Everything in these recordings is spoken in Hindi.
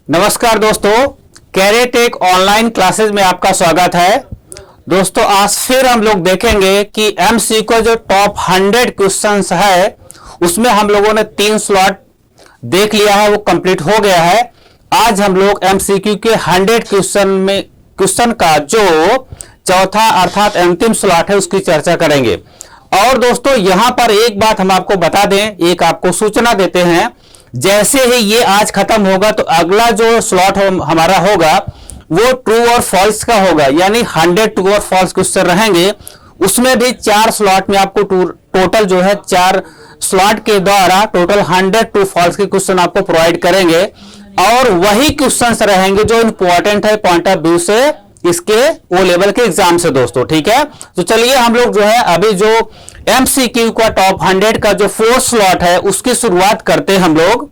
नमस्कार दोस्तों, कैरियर ऑनलाइन क्लासेस में आपका स्वागत है। दोस्तों आज फिर हम लोग देखेंगे कि एमसीक्यू का जो टॉप 100 क्वेश्चंस है उसमें हम लोगों ने 3 स्लॉट देख लिया है, वो कंप्लीट हो गया है। आज हम लोग एमसीक्यू के 100 क्वेश्चन का जो चौथा अर्थात अंतिम स्लॉट है उसकी चर्चा करेंगे। और दोस्तों यहां पर एक बात हम आपको बता दें, एक आपको सूचना देते हैं, जैसे ही ये आज खत्म होगा तो अगला जो स्लॉट हमारा होगा वो ट्रू और फॉल्स का होगा, यानी 100 ट्रू और फॉल्स क्वेश्चन रहेंगे। उसमें भी 4 स्लॉट में आपको टोटल जो है 4 स्लॉट के द्वारा टोटल 100 ट्रू फॉल्स के क्वेश्चन आपको प्रोवाइड करेंगे और वही क्वेश्चंस रहेंगे जो इंपॉर्टेंट है पॉइंट ऑफ व्यू से इसके ओ लेवल के एग्जाम से। दोस्तों ठीक है, तो चलिए हम लोग जो है अभी जो एमसीक्यू का टॉप 100 का जो 4 स्लॉट है उसकी शुरुआत करते हैं हम लोग।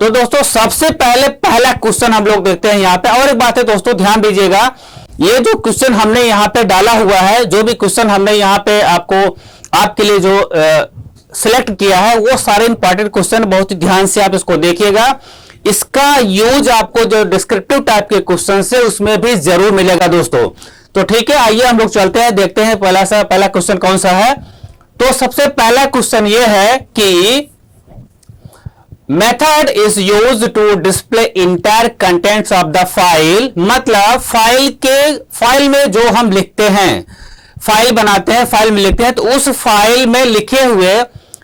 तो दोस्तों सबसे पहला क्वेश्चन हम लोग देखते हैं यहां पे। और एक बात है दोस्तों, ध्यान दीजिएगा, ये जो क्वेश्चन हमने यहां पे डाला हुआ है, जो भी क्वेश्चन हमने यहां पे आपके लिए जो सिलेक्ट किया है वो सारे इंपॉर्टेंट क्वेश्चन, बहुत ही ध्यान से आप इसको देखिएगा। इसका यूज आपको जो डिस्क्रिप्टिव टाइप के क्वेश्चन है उसमें भी जरूर मिलेगा दोस्तों। तो ठीक है, आइए हम लोग चलते हैं, देखते हैं पहला क्वेश्चन कौन सा है। तो सबसे पहला क्वेश्चन ये है कि method is used to display entire contents of the file. मतलब फाइल में जो हम लिखते हैं, फाइल बनाते हैं, फाइल में लिखते हैं, तो उस फाइल में लिखे हुए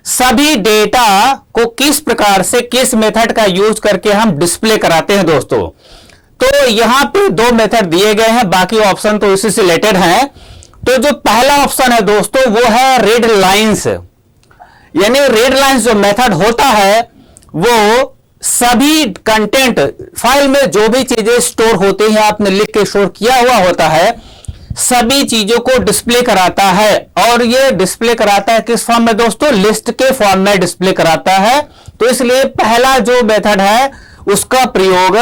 सभी डेटा को किस प्रकार से, किस मेथड का यूज करके हम डिस्प्ले कराते हैं दोस्तों। तो यहां पे 2 मेथड दिए गए हैं, बाकी ऑप्शन तो इसी से रिलेटेड हैं। तो जो पहला ऑप्शन है दोस्तों वो है रीड लाइंस। यानी रीड लाइंस जो मेथड होता है वो सभी कंटेंट, फाइल में जो भी चीजें स्टोर होती हैं, आपने लिख के स्टोर किया हुआ होता है, सभी चीजों को डिस्प्ले कराता है। और ये डिस्प्ले कराता है किस फॉर्म में दोस्तों? लिस्ट के फॉर्म में डिस्प्ले कराता है। तो इसलिए पहला जो मेथड है उसका प्रयोग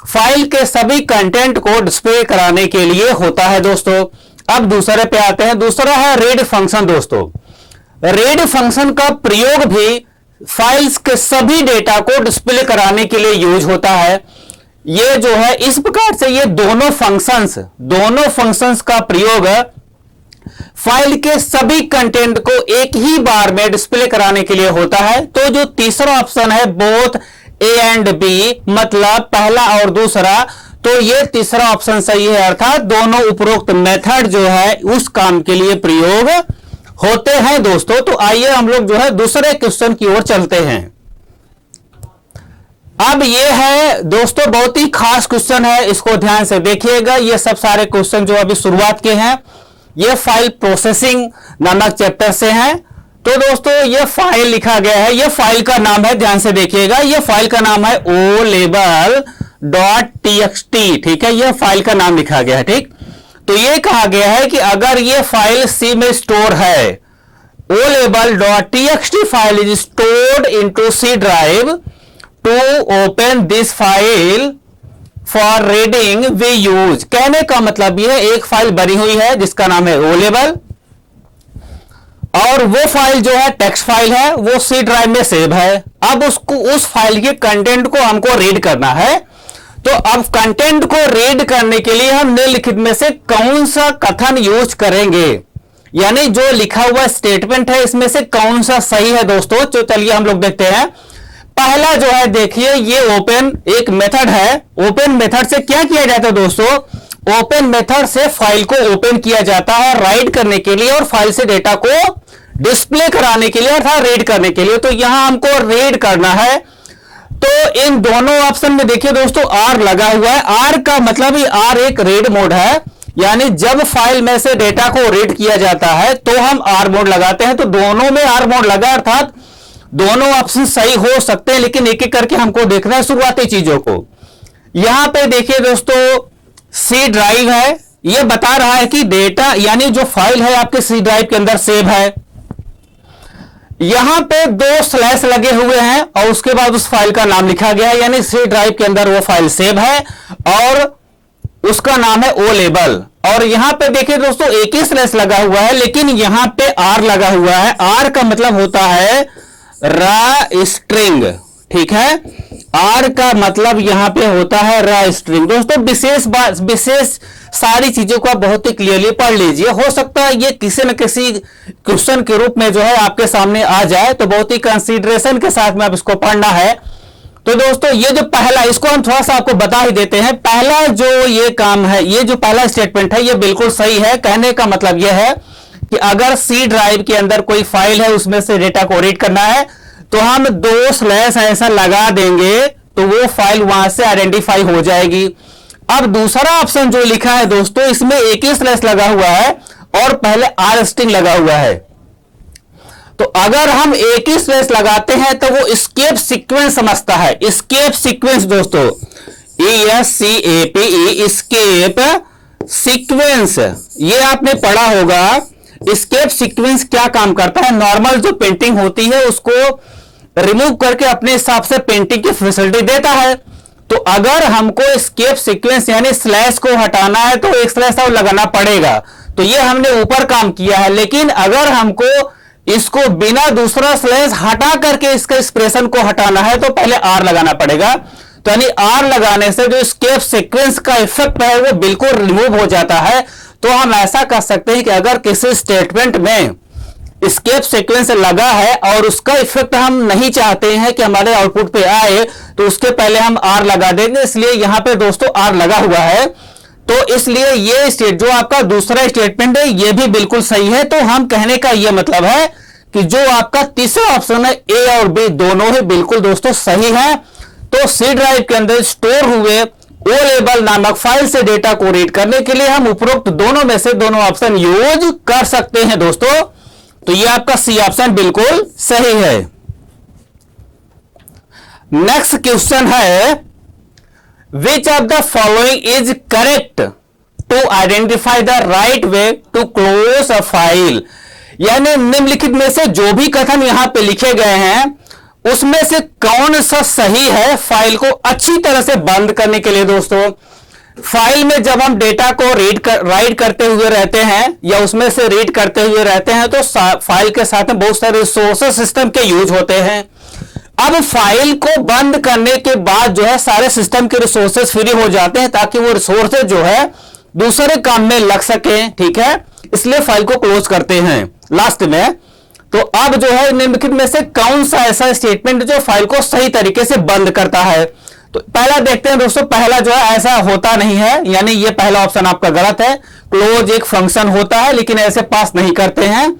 फाइल के सभी कंटेंट को डिस्प्ले कराने के लिए होता है दोस्तों। अब दूसरे पे आते हैं, दूसरा है रीड फंक्शन दोस्तों। रीड फंक्शन का प्रयोग भी फाइल्स के सभी डेटा को डिस्प्ले कराने के लिए यूज होता है। ये जो है इस प्रकार से ये दोनों फंक्शंस का प्रयोग फाइल के सभी कंटेंट को एक ही बार में डिस्प्ले कराने के लिए होता है। तो जो तीसरा ऑप्शन है बोथ ए एंड बी, मतलब पहला और दूसरा, तो ये तीसरा ऑप्शन सही है, अर्थात दोनों उपरोक्त मेथड जो है उस काम के लिए प्रयोग होते हैं दोस्तों। तो आइए हम लोग जो है दूसरे क्वेश्चन की ओर चलते हैं। अब ये है दोस्तों बहुत ही खास क्वेश्चन है, इसको ध्यान से देखिएगा। ये सब सारे क्वेश्चन जो अभी शुरुआत के हैं ये फाइल प्रोसेसिंग नामक चैप्टर से हैं। तो दोस्तों ये फाइल लिखा गया है, ये फाइल का नाम है, ध्यान से देखिएगा, ये फाइल का नाम है olabel.txt। ठीक है, ये फाइल का नाम लिखा गया है। ठीक, तो ये कहा गया है कि अगर ये फाइल सी में स्टोर है, olabel.txt file is stored into C drive, to open this file for reading we use. कहने का मतलब यह एक फाइल बनी हुई है जिसका नाम है olabel, और वो फाइल जो है टेक्स्ट फाइल है, वो सी ड्राइव में सेव है। अब उस फाइल के कंटेंट को हमको रीड करना है। तो अब कंटेंट को रीड करने के लिए हम निम्नलिखित में से कौन सा कथन यूज करेंगे, यानी जो लिखा हुआ स्टेटमेंट है इसमें से कौन सा सही है दोस्तों। तो चलिए हम लोग देखते हैं। पहला जो है देखिए, ये ओपन एक मेथड है। ओपन मेथड से क्या किया जाता है दोस्तों? ओपन मेथड से फाइल को ओपन किया जाता है राइट करने के लिए और फाइल से डेटा को डिस्प्ले कराने के लिए अर्थात रीड करने के लिए। तो यहां हमको रीड करना है। तो इन दोनों ऑप्शन में देखिए दोस्तों आर लगा हुआ है। आर का मतलब ही आर एक रीड मोड है, यानी जब फाइल में से डेटा को रीड किया जाता है तो हम आर मोड लगाते हैं। तो दोनों में आर मोड लगा, अर्थात दोनों ऑप्शन सही हो सकते हैं, लेकिन एक एक करके हमको देखना है शुरुआती चीजों को। यहां पे देखिए दोस्तों सी ड्राइव है, यह बता रहा है कि डेटा यानी जो फाइल है आपके सी ड्राइव के अंदर सेव है। यहां पे 2 स्लैश लगे हुए हैं और उसके बाद उस फाइल का नाम लिखा गया है, यानी सी ड्राइव के अंदर वो फाइल सेव है और उसका नाम है olabel। और यहां पे देखिए दोस्तों एक ही स्लैश लगा हुआ है, लेकिन यहां पे आर लगा हुआ है। आर का मतलब होता है रा स्ट्रिंग। ठीक है। आर का मतलब यहां पे होता है रा स्ट्रिंग। दोस्तों विशेष सारी चीजों को आप बहुत ही क्लियरली पढ़ लीजिए। हो सकता है ये किसी न किसी क्वेश्चन के रूप में जो है आपके सामने आ जाए, तो बहुत ही कंसीडरेशन के साथ में आप इसको पढ़ना है। तो दोस्तों ये जो पहला, इसको हम थोड़ा सा आपको बता ही देते हैं। पहला जो ये काम है, ये जो पहला स्टेटमेंट है, ये बिल्कुल सही है। कहने का मतलब यह है कि अगर सी ड्राइव के अंदर कोई फाइल है, उसमें से डेटा को रीड करना है, तो हम 2 ऐसा लगा देंगे तो वो फाइल वहां से आइडेंटिफाई हो जाएगी। अब दूसरा ऑप्शन जो लिखा है दोस्तों, इसमें एक ही स्लैश लगा हुआ है और पहले आर स्ट्रिंग लगा हुआ है। तो अगर हम एक ही स्लैश लगाते हैं तो वो एस्केप सीक्वेंस समझता है। एस्केप सीक्वेंस दोस्तों, ESCAPE, एस्केप सीक्वेंस, ये आपने पढ़ा होगा। एस्केप सीक्वेंस क्या काम करता है, नॉर्मल जो पेंटिंग होती है उसको रिमूव करके अपने हिसाब से पेंटिंग की फैसिलिटी देता है। तो अगर हमको एस्केप सीक्वेंस यानी स्लैश को हटाना है तो एक स्लैश और लगाना पड़ेगा। तो ये हमने ऊपर काम किया है, लेकिन अगर हमको इसको बिना दूसरा स्लैश हटा करके इसके एक्सप्रेशन को हटाना है तो पहले आर लगाना पड़ेगा। तो यानी आर लगाने से जो एस्केप सीक्वेंस का इफेक्ट है वो बिल्कुल रिमूव हो जाता है। तो हम ऐसा कर सकते हैं कि अगर किसी स्टेटमेंट में एस्केप सीक्वेंस लगा है और उसका इफेक्ट हम नहीं चाहते हैं कि हमारे आउटपुट पे आए, तो उसके पहले हम आर लगा देंगे। इसलिए यहां पे दोस्तों आर लगा हुआ है। तो इसलिए ये जो आपका दूसरा स्टेटमेंट है ये भी बिल्कुल सही है। तो हम कहने का ये मतलब है कि जो आपका तीसरा ऑप्शन है ए और बी दोनों ही बिल्कुल दोस्तों सही है। तो सी ड्राइव के अंदर स्टोर हुए ओ लेबल नामक फाइल से डेटा को रीड करने के लिए हम उपरोक्त दोनों में से दोनों ऑप्शन यूज कर सकते हैं दोस्तों। तो ये आपका सी ऑप्शन बिल्कुल सही है। नेक्स्ट क्वेश्चन है, which of the following is correct to identify the right way to close a file. यानी निम्नलिखित में से जो भी कथन यहां पे लिखे गए हैं उसमें से कौन सा सही है फाइल को अच्छी तरह से बंद करने के लिए। दोस्तों फाइल में जब हम डेटा को राइट करते हुए रहते हैं या उसमें से रीड करते हुए रहते हैं तो फाइल के साथ में बहुत सारे रिसोर्सेज सिस्टम के यूज होते हैं। अब फाइल को बंद करने के बाद जो है सारे सिस्टम के रिसोर्सेज फ्री हो जाते हैं ताकि वो रिसोर्सेज जो है दूसरे काम में लग सके, ठीक है। इसलिए फाइल को क्लोज करते हैं लास्ट में। तो अब जो है निम्नलिखित में से कौन सा ऐसा स्टेटमेंट जो फाइल को सही तरीके से बंद करता है। तो पहला देखते हैं दोस्तों, पहला जो है ऐसा होता नहीं है, यानी ये पहला ऑप्शन आपका गलत है। क्लोज एक फंक्शन होता है लेकिन ऐसे पास नहीं करते हैं।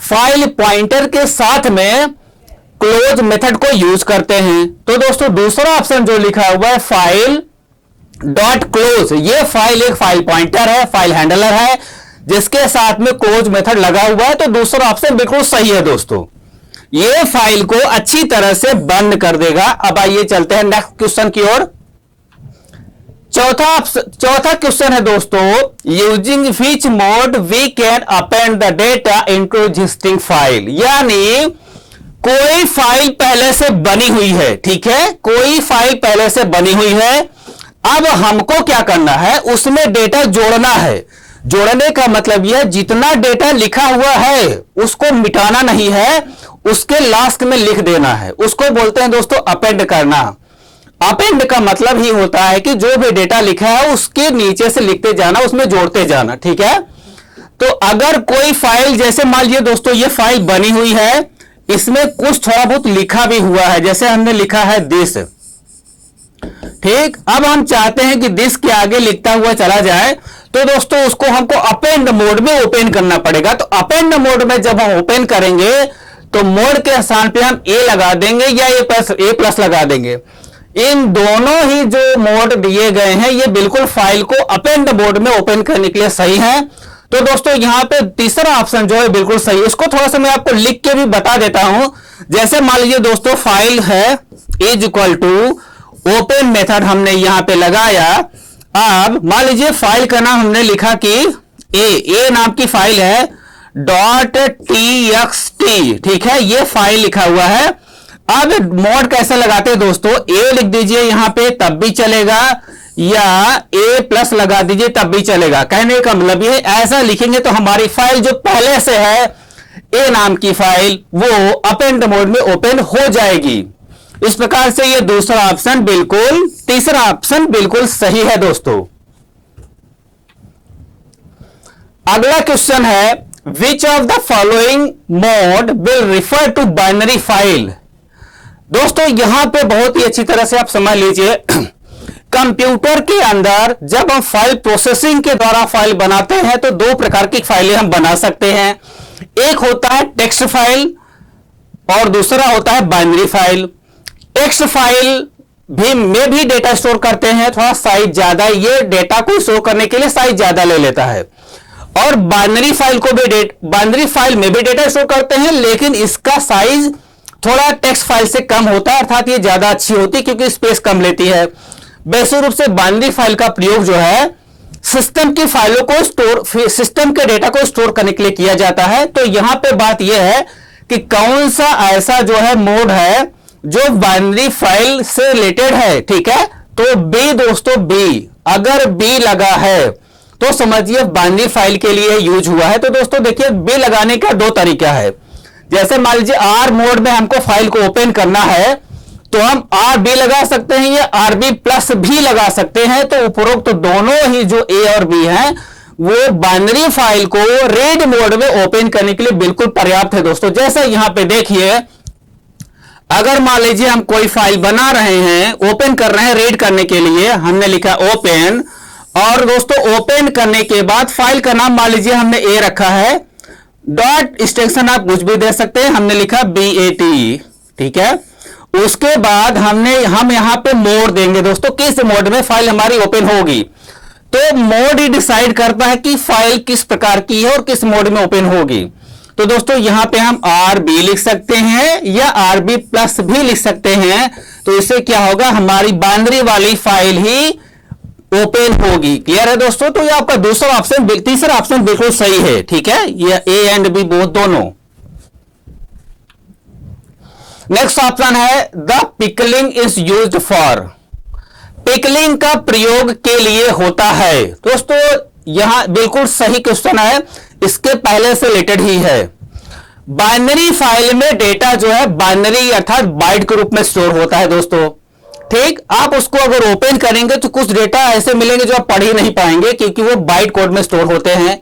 फाइल पॉइंटर के साथ में क्लोज मेथड को यूज करते हैं। तो दोस्तों दूसरा ऑप्शन जो लिखा हुआ है फाइल डॉट क्लोज, ये फाइल एक फाइल पॉइंटर है, फाइल हैंडलर है जिसके साथ में क्लोज मेथड लगा हुआ है। तो दूसरा ऑप्शन बिल्कुल सही है दोस्तों, ये फाइल को अच्छी तरह से बंद कर देगा। अब आइए चलते हैं नेक्स्ट क्वेश्चन की ओर। चौथा क्वेश्चन है दोस्तों, using which mode we can append the data into existing file. यानी कोई फाइल पहले से बनी हुई है, ठीक है, कोई फाइल पहले से बनी हुई है। अब हमको क्या करना है, उसमें डेटा जोड़ना है। जोड़ने का मतलब यह जितना डेटा लिखा हुआ है उसको मिटाना नहीं है, उसके लास्ट में लिख देना है। उसको बोलते हैं दोस्तों अपेंड करना। अपेंड का मतलब ही होता है कि जो भी डेटा लिखा है उसके नीचे से लिखते जाना, उसमें जोड़ते जाना, ठीक है। तो अगर कोई फाइल, जैसे मान लीजिए दोस्तों ये फाइल बनी हुई है, इसमें कुछ थोड़ा बहुत लिखा भी हुआ है, जैसे हमने लिखा है दिस, ठीक। अब हम चाहते हैं कि दिस के आगे लिखता हुआ चला जाए, तो दोस्तों उसको हमको अपेंड मोड में ओपन करना पड़ेगा। तो अपेंड मोड में जब हम ओपन करेंगे तो मोड के स्थान पे हम ए लगा देंगे या ए प्लस लगा देंगे। इन दोनों ही जो मोड दिए गए हैं ये बिल्कुल फाइल को अपेंड मोड में ओपन करने के लिए सही है। तो दोस्तों यहां पे तीसरा ऑप्शन जो है बिल्कुल सही है। इसको थोड़ा सा मैं आपको लिख के भी बता देता हूं। जैसे मान लीजिए दोस्तों फाइल है is equal to open method हमने यहां पे लगाया। अब मान लीजिए फाइल का नाम हमने लिखा कि ए नाम की फाइल है .txt, ठीक है, ये फाइल लिखा हुआ है। अब मोड कैसे लगाते हैं दोस्तों, ए लिख दीजिए यहां पे तब भी चलेगा, या ए प्लस लगा दीजिए तब भी चलेगा। कहने का मतलब ये ऐसा लिखेंगे तो हमारी फाइल जो पहले से है ए नाम की फाइल वो अपेंड मोड में ओपन हो जाएगी। इस प्रकार से ये दूसरा ऑप्शन बिल्कुल, तीसरा ऑप्शन बिल्कुल सही है दोस्तों। अगला क्वेश्चन है, which of the following mode will refer to binary file. दोस्तों यहां पे बहुत ही अच्छी तरह से आप समझ लीजिए, कंप्यूटर के अंदर जब हम फाइल प्रोसेसिंग के द्वारा फाइल बनाते हैं तो दो प्रकार की फाइलें हम बना सकते हैं। एक होता है टेक्स्ट फाइल और दूसरा होता है बाइनरी फाइल। टेक्स्ट फाइल में भी डेटा स्टोर करते हैं, थोड़ा साइज ज्यादा, ये डेटा को स्टोर करने के लिए साइज ज्यादा ले लेता है। और बाइनरी फाइल बाइनरी फाइल में भी डेटा स्टोर करते हैं, लेकिन इसका साइज थोड़ा टेक्स्ट फाइल से कम होता है, अर्थात ये ज्यादा अच्छी होती है क्योंकि स्पेस कम लेती है। वैसे रूप से बाइनरी फाइल का प्रयोग जो है सिस्टम की फाइलों को स्टोर, सिस्टम के डेटा को स्टोर करने के लिए किया जाता है। तो यहां पे बात यह है कि कौन सा ऐसा जो है मोड है जो बाइनरी फाइल से रिलेटेड है, ठीक है। तो बी दोस्तों, बी, अगर बी लगा है तो समझिए बाइनरी फाइल के लिए यूज हुआ है। तो दोस्तों देखिए, बी लगाने का दो तरीका है। जैसे मान लीजिए आर मोड में हमको फाइल को ओपन करना है तो हम आर बी लगा सकते हैं या आर बी प्लस भी लगा सकते हैं। तो उपरोक्त तो दोनों ही जो ए और बी हैं वो बाइनरी फाइल को रीड मोड में ओपन करने के लिए बिल्कुल पर्याप्त है दोस्तों। जैसा यहां पे देखिए, अगर मान लीजिए हम कोई फाइल बना रहे हैं, ओपन कर रहे हैं रीड करने के लिए, हमने लिखा ओपन, और दोस्तों ओपन करने के बाद फाइल का नाम मान लीजिए हमने ए रखा है, डॉट एक्सटेंशन आप कुछ भी दे सकते हैं, हमने लिखा BAT, ठीक है। उसके बाद हम यहां पे मोड देंगे दोस्तों, किस मोड में फाइल हमारी ओपन होगी। तो मोड ही डिसाइड करता है कि फाइल किस प्रकार की है और किस मोड में ओपन होगी। तो दोस्तों यहां पे हम RB लिख सकते हैं या RB प्लस भी लिख सकते हैं। तो इससे क्या होगा, हमारी बाइनरी वाली फाइल ही ओपन होगी। क्लियर है दोस्तों। तो ये आपका दूसरा ऑप्शन, तीसरा ऑप्शन बिल्कुल सही है, ठीक है। ये ए एंड बी बोथ दोनों। नेक्स्ट ऑप्शन है, the pickling is used for. Pickling का प्रयोग के लिए होता है दोस्तों। यहां बिल्कुल सही क्वेश्चन है, इसके पहले से रिलेटेड ही है। बाइनरी फाइल में डेटा जो है बाइनरी अर्थात बाइट के रूप में स्टोर होता है दोस्तों, ठीक। आप उसको अगर ओपन करेंगे तो कुछ डेटा ऐसे मिलेंगे जो आप पढ़ ही नहीं पाएंगे क्योंकि वो बाइट कोड में स्टोर होते हैं।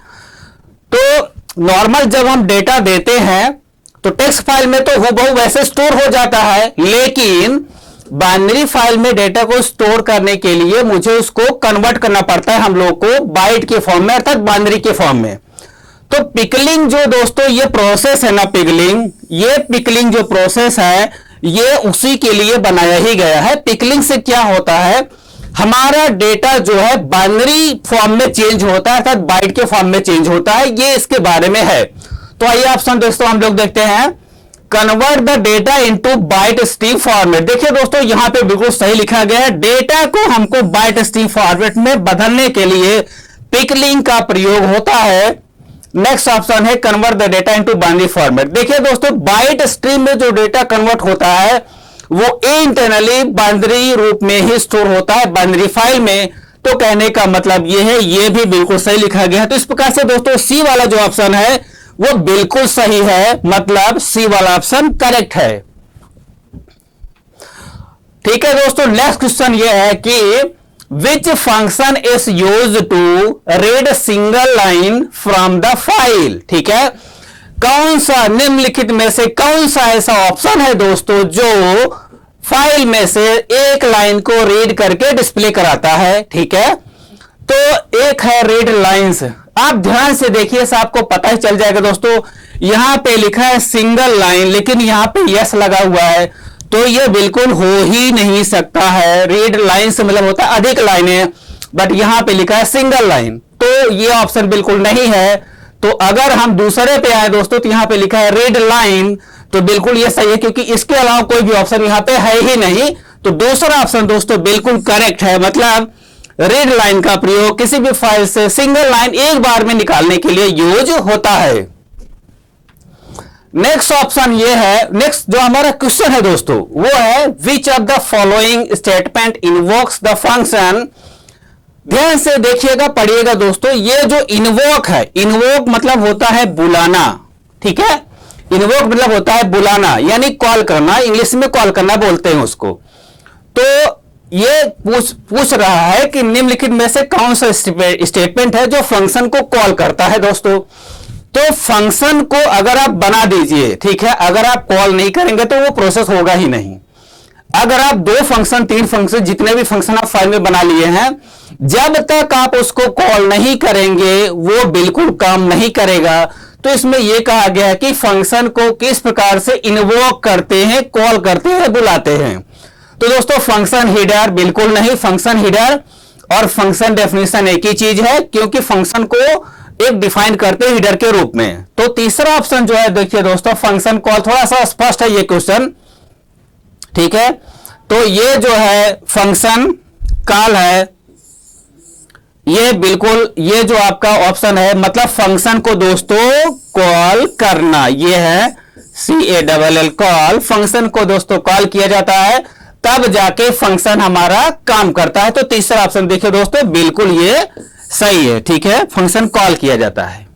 तो नॉर्मल जब हम डेटा देते हैं तो टेक्स्ट फाइल में तो हूबहू वैसे स्टोर हो जाता है, लेकिन बाइनरी फाइल में डेटा को स्टोर करने के लिए मुझे उसको कन्वर्ट करना पड़ता है हम लोग को बाइट के फॉर्म में अर्थात बाइनरी के फॉर्म में। तो पिकलिंग जो दोस्तों ये प्रोसेस है ना, ये पिकलिंग जो प्रोसेस है ये उसी के लिए बनाया ही गया है। पिकलिंग से क्या होता है, हमारा डेटा जो है बाइनरी फॉर्म में चेंज होता है अर्थात बाइट के फॉर्म में चेंज होता है, ये इसके बारे में है। तो आइए ऑप्शन दोस्तों हम लोग देखते हैं, convert the data into byte stream format. देखिए दोस्तों यहां पे बिल्कुल सही लिखा गया है, डेटा को हमको बाइट स्ट्रीम फॉर्मेट में बदलने के लिए पिकलिंग का प्रयोग होता है। नेक्स्ट ऑप्शन है, convert the data into binary format. देखिए दोस्तों, बाइट स्ट्रीम में जो डेटा कन्वर्ट होता है वो इंटरनली बाइनरी रूप में ही स्टोर होता है बाइनरी फाइल में। तो कहने का मतलब ये है, ये भी बिल्कुल सही लिखा गया है। तो इस प्रकार से दोस्तों सी वाला जो ऑप्शन है वो बिल्कुल सही है, मतलब सी वाला ऑप्शन करेक्ट है, ठीक है दोस्तों। नेक्स्ट क्वेश्चन ये है कि which function is use to read single line from the file, ठीक है। कौन सा निम्नलिखित में से कौन सा ऐसा ऑप्शन है दोस्तों जो फाइल में से एक लाइन को रीड करके डिस्प्ले कराता है, ठीक है। तो एक है रीड लाइंस, आप ध्यान से देखिए, आपको पता ही चल जाएगा दोस्तों। यहां पे लिखा है सिंगल लाइन, लेकिन यहां पे यस लगा हुआ है, तो ये बिल्कुल हो ही नहीं सकता है। रीड लाइन से मतलब होता है अधिक लाइनें, बट यहां पे लिखा है सिंगल लाइन, तो ये ऑप्शन बिल्कुल नहीं है। तो अगर हम दूसरे पे आए दोस्तों तो यहां पे लिखा है रीड लाइन, तो बिल्कुल ये सही है क्योंकि इसके अलावा कोई भी ऑप्शन यहां पे है ही नहीं। तो दूसरा ऑप्शन दोस्तों बिल्कुल करेक्ट है, मतलब रीड लाइन का प्रयोग किसी भी फाइल से सिंगल लाइन एक बार में निकालने के लिए यूज होता है। नेक्स्ट ऑप्शन ये है, नेक्स्ट जो हमारा क्वेश्चन है दोस्तों वो है, which of the following statement invokes the function. ध्यान से देखिएगा, पढ़िएगा दोस्तों। ये जो इन्वोक है, इन्वोक मतलब होता है बुलाना, ठीक है। इन्वोक मतलब होता है बुलाना, यानी कॉल करना, इंग्लिश में कॉल करना बोलते हैं उसको। तो ये पूछ रहा है कि निम्नलिखित में से कौन सा स्टेटमेंट है जो फंक्शन को कॉल करता है दोस्तों। तो फंक्शन को अगर आप बना दीजिए, ठीक है, अगर आप कॉल नहीं करेंगे तो वो प्रोसेस होगा ही नहीं। अगर आप 2 फंक्शन 3 फंक्शन जितने भी फंक्शन आप फाइल में बना लिए हैं, जब तक आप उसको कॉल नहीं करेंगे वो बिल्कुल काम नहीं करेगा। तो इसमें यह कहा गया है कि फंक्शन को किस प्रकार से इन्वोक करते हैं, कॉल करते हैं, बुलाते हैं। तो दोस्तों फंक्शन हेडर बिल्कुल नहीं, फंक्शन हेडर और फंक्शन डेफिनेशन एक ही चीज है, क्योंकि फंक्शन को एक डिफाइन करते हैं हेडर के रूप में। तो तीसरा ऑप्शन जो है देखिए दोस्तों, फंक्शन कॉल, थोड़ा सा स्पष्ट है ये क्वेश्चन, ठीक है। तो ये जो है फंक्शन कॉल है, ये बिल्कुल, ये जो आपका ऑप्शन है, मतलब फंक्शन को दोस्तों कॉल करना, ये है CALL कॉल। फंक्शन को दोस्तों कॉल किया जाता है, तब जाके फंक्शन हमारा काम करता है। तो तीसरा ऑप्शन देखिए दोस्तों, बिल्कुल ये सही है, ठीक है, फंक्शन कॉल किया जाता है।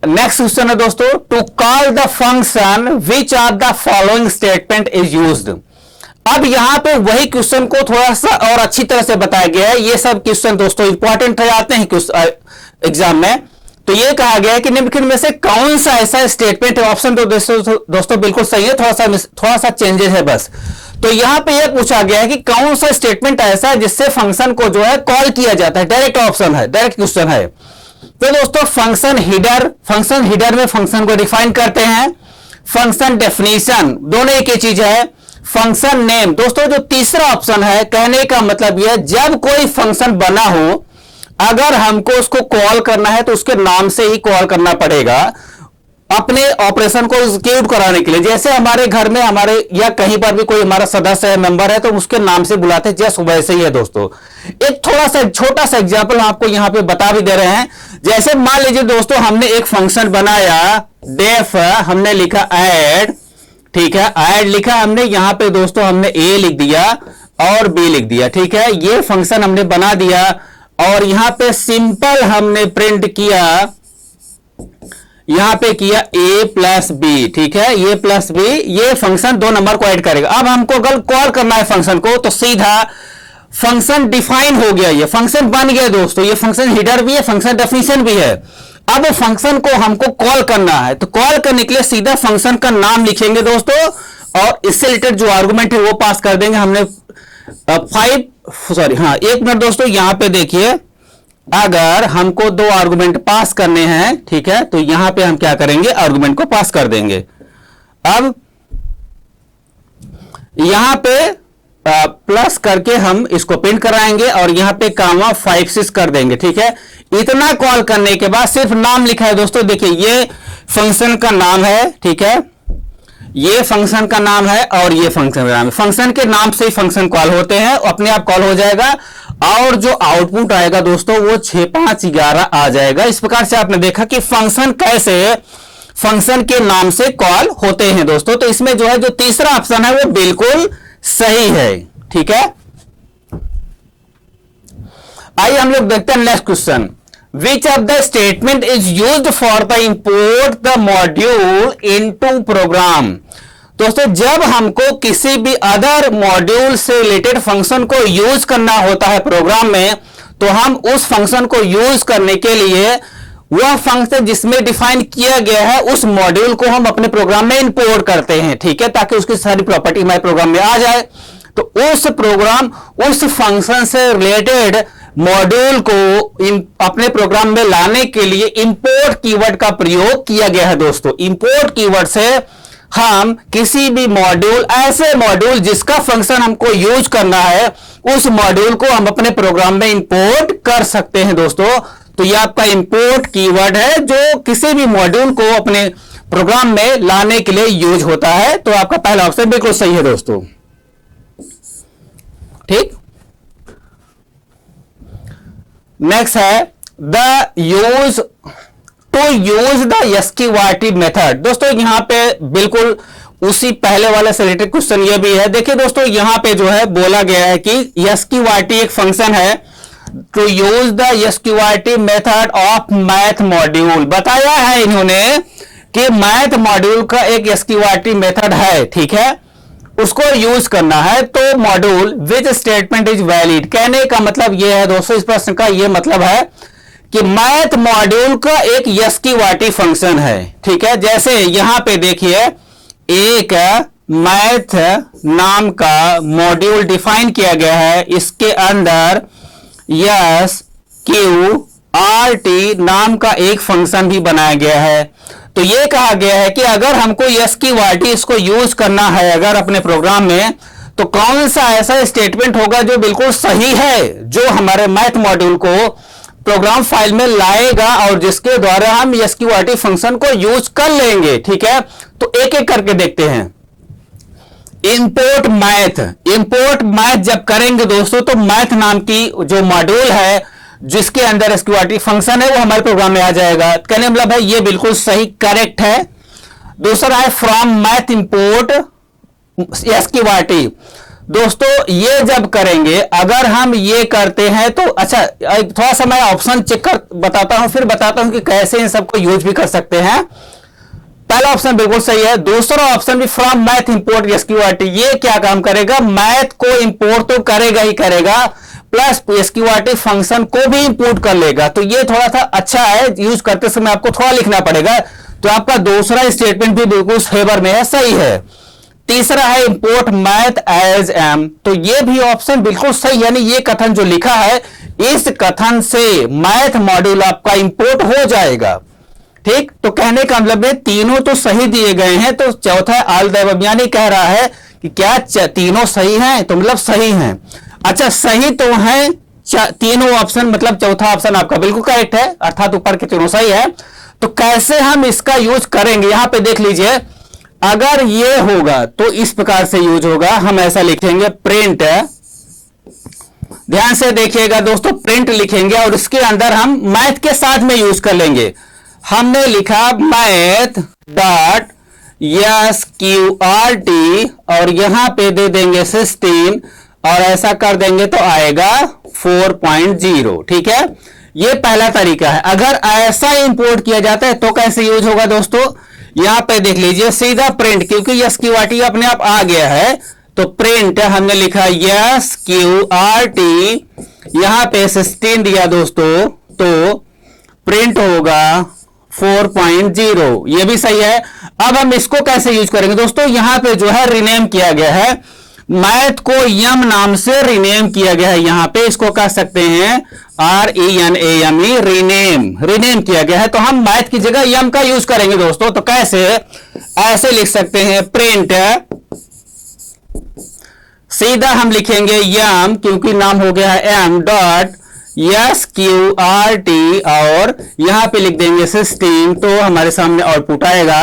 नेक्स्ट क्वेश्चन है दोस्तों, to call the function which are the following statement is used. अब यहां पे वही क्वेश्चन को थोड़ा सा और अच्छी तरह से बताया गया है। ये सब क्वेश्चन दोस्तों इंपॉर्टेंट हो जाते हैं एग्जाम में। तो ये कहा गया है कि निम्नलिखित में से कौन सा ऐसा स्टेटमेंट है, ऑप्शन तो दोस्तों बिल्कुल सही है, थोड़ा सा चेंजेस है बस। तो यहां पे यह पूछा गया है कि कौन सा स्टेटमेंट ऐसा है जिससे फंक्शन को जो है कॉल किया जाता है। डायरेक्ट ऑप्शन है, डायरेक्ट क्वेश्चन है। तो दोस्तों फंक्शन हेडर में फंक्शन को डिफाइन करते हैं, फंक्शन डेफिनेशन दोनों एक ही चीज है, फंक्शन नेम। दोस्तों जो तीसरा ऑप्शन है, कहने का मतलब यह, जब कोई फंक्शन बना हो, अगर हमको उसको कॉल करना है तो उसके नाम से ही कॉल करना पड़ेगा अपने ऑपरेशन को एग्जीक्यूट कराने के लिए। जैसे हमारे घर में हमारे या कहीं पर भी कोई हमारा सदस्य है, मेंबर है, तो उसके नाम से बुलाते हैं, जैसे वैसे ही है दोस्तों। एक थोड़ा सा छोटा सा एग्जांपल आपको यहां पे बता भी दे रहे हैं। जैसे मान लीजिए दोस्तों, हमने एक फंक्शन बनाया, डेफ हमने लिखा ऐड, ठीक है, ऐड लिखा हमने, यहां पे दोस्तों हमने A लिख दिया और B लिख दिया, ठीक है, ये फंक्शन हमने बना दिया। और यहां पे सिंपल हमने प्रिंट किया, यहां पे किया A+B, ठीक है, A+B, ये फंक्शन 2 नंबर को ऐड करेगा। अब हमको अगर कॉल करना है फंक्शन को, तो सीधा फंक्शन डिफाइन हो गया, ये फंक्शन बन गया दोस्तों। ये फंक्शन हेडर भी है, फंक्शन डेफिनेशन भी है। अब फंक्शन को हमको कॉल करना है, तो कॉल करने के लिए सीधा फंक्शन का नाम लिखेंगे दोस्तों, और इससे रिलेटेड जो आर्गुमेंट है वो पास कर देंगे। हमने एक मिनट दोस्तों, यहां पे देखिए, अगर हमको 2 आर्गुमेंट पास करने हैं, ठीक है, तो यहां पे हम क्या करेंगे, आर्गुमेंट को पास कर देंगे। अब यहां पे प्लस करके हम इसको प्रिंट कराएंगे और यहां पे कामा 5 6 कर देंगे, ठीक है। इतना कॉल करने के बाद सिर्फ नाम लिखा है दोस्तों, देखिए ये फंक्शन का नाम है, ठीक है, ये फंक्शन का नाम है और ये फंक्शन का नाम है। फंक्शन के नाम से ही फंक्शन कॉल होते हैं, अपने आप कॉल हो जाएगा। और जो आउटपुट आएगा दोस्तों वो 6 5 11 आ जाएगा। इस प्रकार से आपने देखा कि फंक्शन कैसे फंक्शन के नाम से कॉल होते हैं दोस्तों। तो इसमें जो है जो तीसरा ऑप्शन है वो बिल्कुल सही है, ठीक है। आइए हम लोग देखते हैं next question, which of the statement is used for the import the module into program. दोस्तों जब हमको किसी भी अदर मॉड्यूल से रिलेटेड फंक्शन को यूज करना होता है प्रोग्राम में, तो हम उस फंक्शन को यूज करने के लिए वह फंक्शन जिसमें डिफाइन किया गया है उस मॉड्यूल को हम अपने प्रोग्राम में इंपोर्ट करते हैं, ठीक है, ताकि उसकी सारी प्रॉपर्टी हमारे प्रोग्राम में आ जाए। तो उस प्रोग्राम उस फंक्शन से रिलेटेड मॉड्यूल को अपने प्रोग्राम में लाने के लिए इंपोर्ट कीवर्ड का प्रयोग किया गया है दोस्तों। इंपोर्ट कीवर्ड से हम किसी भी मॉड्यूल, ऐसे मॉड्यूल जिसका फंक्शन हमको यूज करना है, उस मॉड्यूल को हम अपने प्रोग्राम में इंपोर्ट कर सकते हैं दोस्तों। तो यह आपका इंपोर्ट कीवर्ड है जो किसी भी मॉड्यूल को अपने प्रोग्राम में लाने के लिए यूज होता है। तो आपका पहला ऑप्शन बिल्कुल सही है दोस्तों, ठीक। नेक्स्ट है to use the SQRT method. दोस्तों यहां पे बिल्कुल उसी पहले वाले से रिलेटेड क्वेश्चन ये भी है। देखिए दोस्तों यहां पे जो है बोला गया है कि एसक्यूआरटी एक फंक्शन है to use the SQRT method of math module. बताया है इन्होंने कि मैथ मॉड्यूल का एक SQRT मेथड है, ठीक है, उसको यूज करना है। तो module which statement is valid, कहने का मतलब यह है दोस्तों, इस प्रश्न का यह मतलब है कि मैथ मॉड्यूल का एक SQRT फंक्शन है, ठीक है। जैसे यहां पे देखिए एक मैथ नाम का मॉड्यूल डिफाइन किया गया है, इसके अंदर SQRT नाम का एक फंक्शन भी बनाया गया है। तो यह कहा गया है कि अगर हमको SQRT इसको यूज करना है अगर अपने प्रोग्राम में, तो कौन सा ऐसा स्टेटमेंट होगा जो बिल्कुल सही है, जो हमारे मैथ मॉड्यूल को प्रोग्राम फाइल में लाएगा और जिसके द्वारा हम SQRT फंक्शन को यूज कर लेंगे, ठीक है। तो एक एक करके देखते हैं। इंपोर्ट मैथ जब करेंगे दोस्तों, तो मैथ नाम की जो मॉड्यूल है जिसके अंदर SQRT फंक्शन है वो हमारे प्रोग्राम में आ जाएगा। कहने मतलब है ये बिल्कुल सही, करेक्ट है। दूसरा है फ्रॉम मैथ इंपोर्ट SQRT। दोस्तों ये जब करेंगे, अगर हम ये करते हैं तो अच्छा, थोड़ा सा मैं ऑप्शन चेक कर बताता हूं, फिर बताता हूं कि कैसे इन सबको यूज भी कर सकते हैं। पहला ऑप्शन बिल्कुल सही है। दूसरा ऑप्शन भी फ्रॉम मैथ इंपोर्ट SQRT, ये क्या काम करेगा, मैथ को इंपोर्ट तो करेगा ही करेगा, प्लस SQRT फंक्शन को भी इंपोर्ट कर लेगा। तो ये थोड़ा सा अच्छा है, यूज करते समय आपको थोड़ा लिखना पड़ेगा। तो आपका दूसरा स्टेटमेंट भी बिल्कुल फेवर में है, सही है। तीसरा है इंपोर्ट मैथ एज एम, तो ये भी ऑप्शन बिल्कुल सही, यानी ये कथन जो लिखा है, इस कथन से मैथ मॉड्यूल आपका इंपोर्ट हो जाएगा, ठीक। तो कहने का मतलब है तीनों तो सही दिए गए हैं। तो चौथा आल दैवज्ञानी कह रहा है कि क्या तीनों सही हैं, तो मतलब सही हैं। अच्छा सही तो है तीनों ऑप्शन, मतलब चौथा ऑप्शन आपका बिल्कुल करेक्ट है, अर्थात ऊपर के तीनों सही है। तो कैसे हम इसका यूज करेंगे, यहां पे देख लीजिए। अगर ये होगा तो इस प्रकार से यूज होगा, हम ऐसा लिखेंगे प्रिंट, ध्यान से देखिएगा दोस्तों, प्रिंट लिखेंगे और इसके अंदर हम मैथ के साथ में यूज कर लेंगे। हमने लिखा मैथ डॉट SQRT और यहां पे दे देंगे 16 और ऐसा कर देंगे तो आएगा 4.0, ठीक है। ये पहला तरीका है। अगर ऐसा इंपोर्ट किया जाता है तो कैसे यूज होगा दोस्तों, यहां पे देख लीजिए सीधा प्रिंट, क्योंकि SQRT अपने आप आ गया है, तो प्रिंट हमने लिखा SQRT, यहां पे 16 दिया दोस्तों, तो प्रिंट होगा 4.0, ये भी सही है। अब हम इसको कैसे यूज करेंगे दोस्तों, यहां पे जो है रिनेम किया गया है, मैथ को यम नाम से रिनेम किया गया है। यहां पे इसको कह सकते हैं RENAME, रिनेम किया गया है। तो हम मैथ की जगह यम का यूज करेंगे दोस्तों। तो कैसे, ऐसे लिख सकते हैं प्रिंट, सीधा हम लिखेंगे यम, क्योंकि नाम हो गया है m डॉट SQRT और यहां पे लिख देंगे 16, तो हमारे सामने आउटपुट आएगा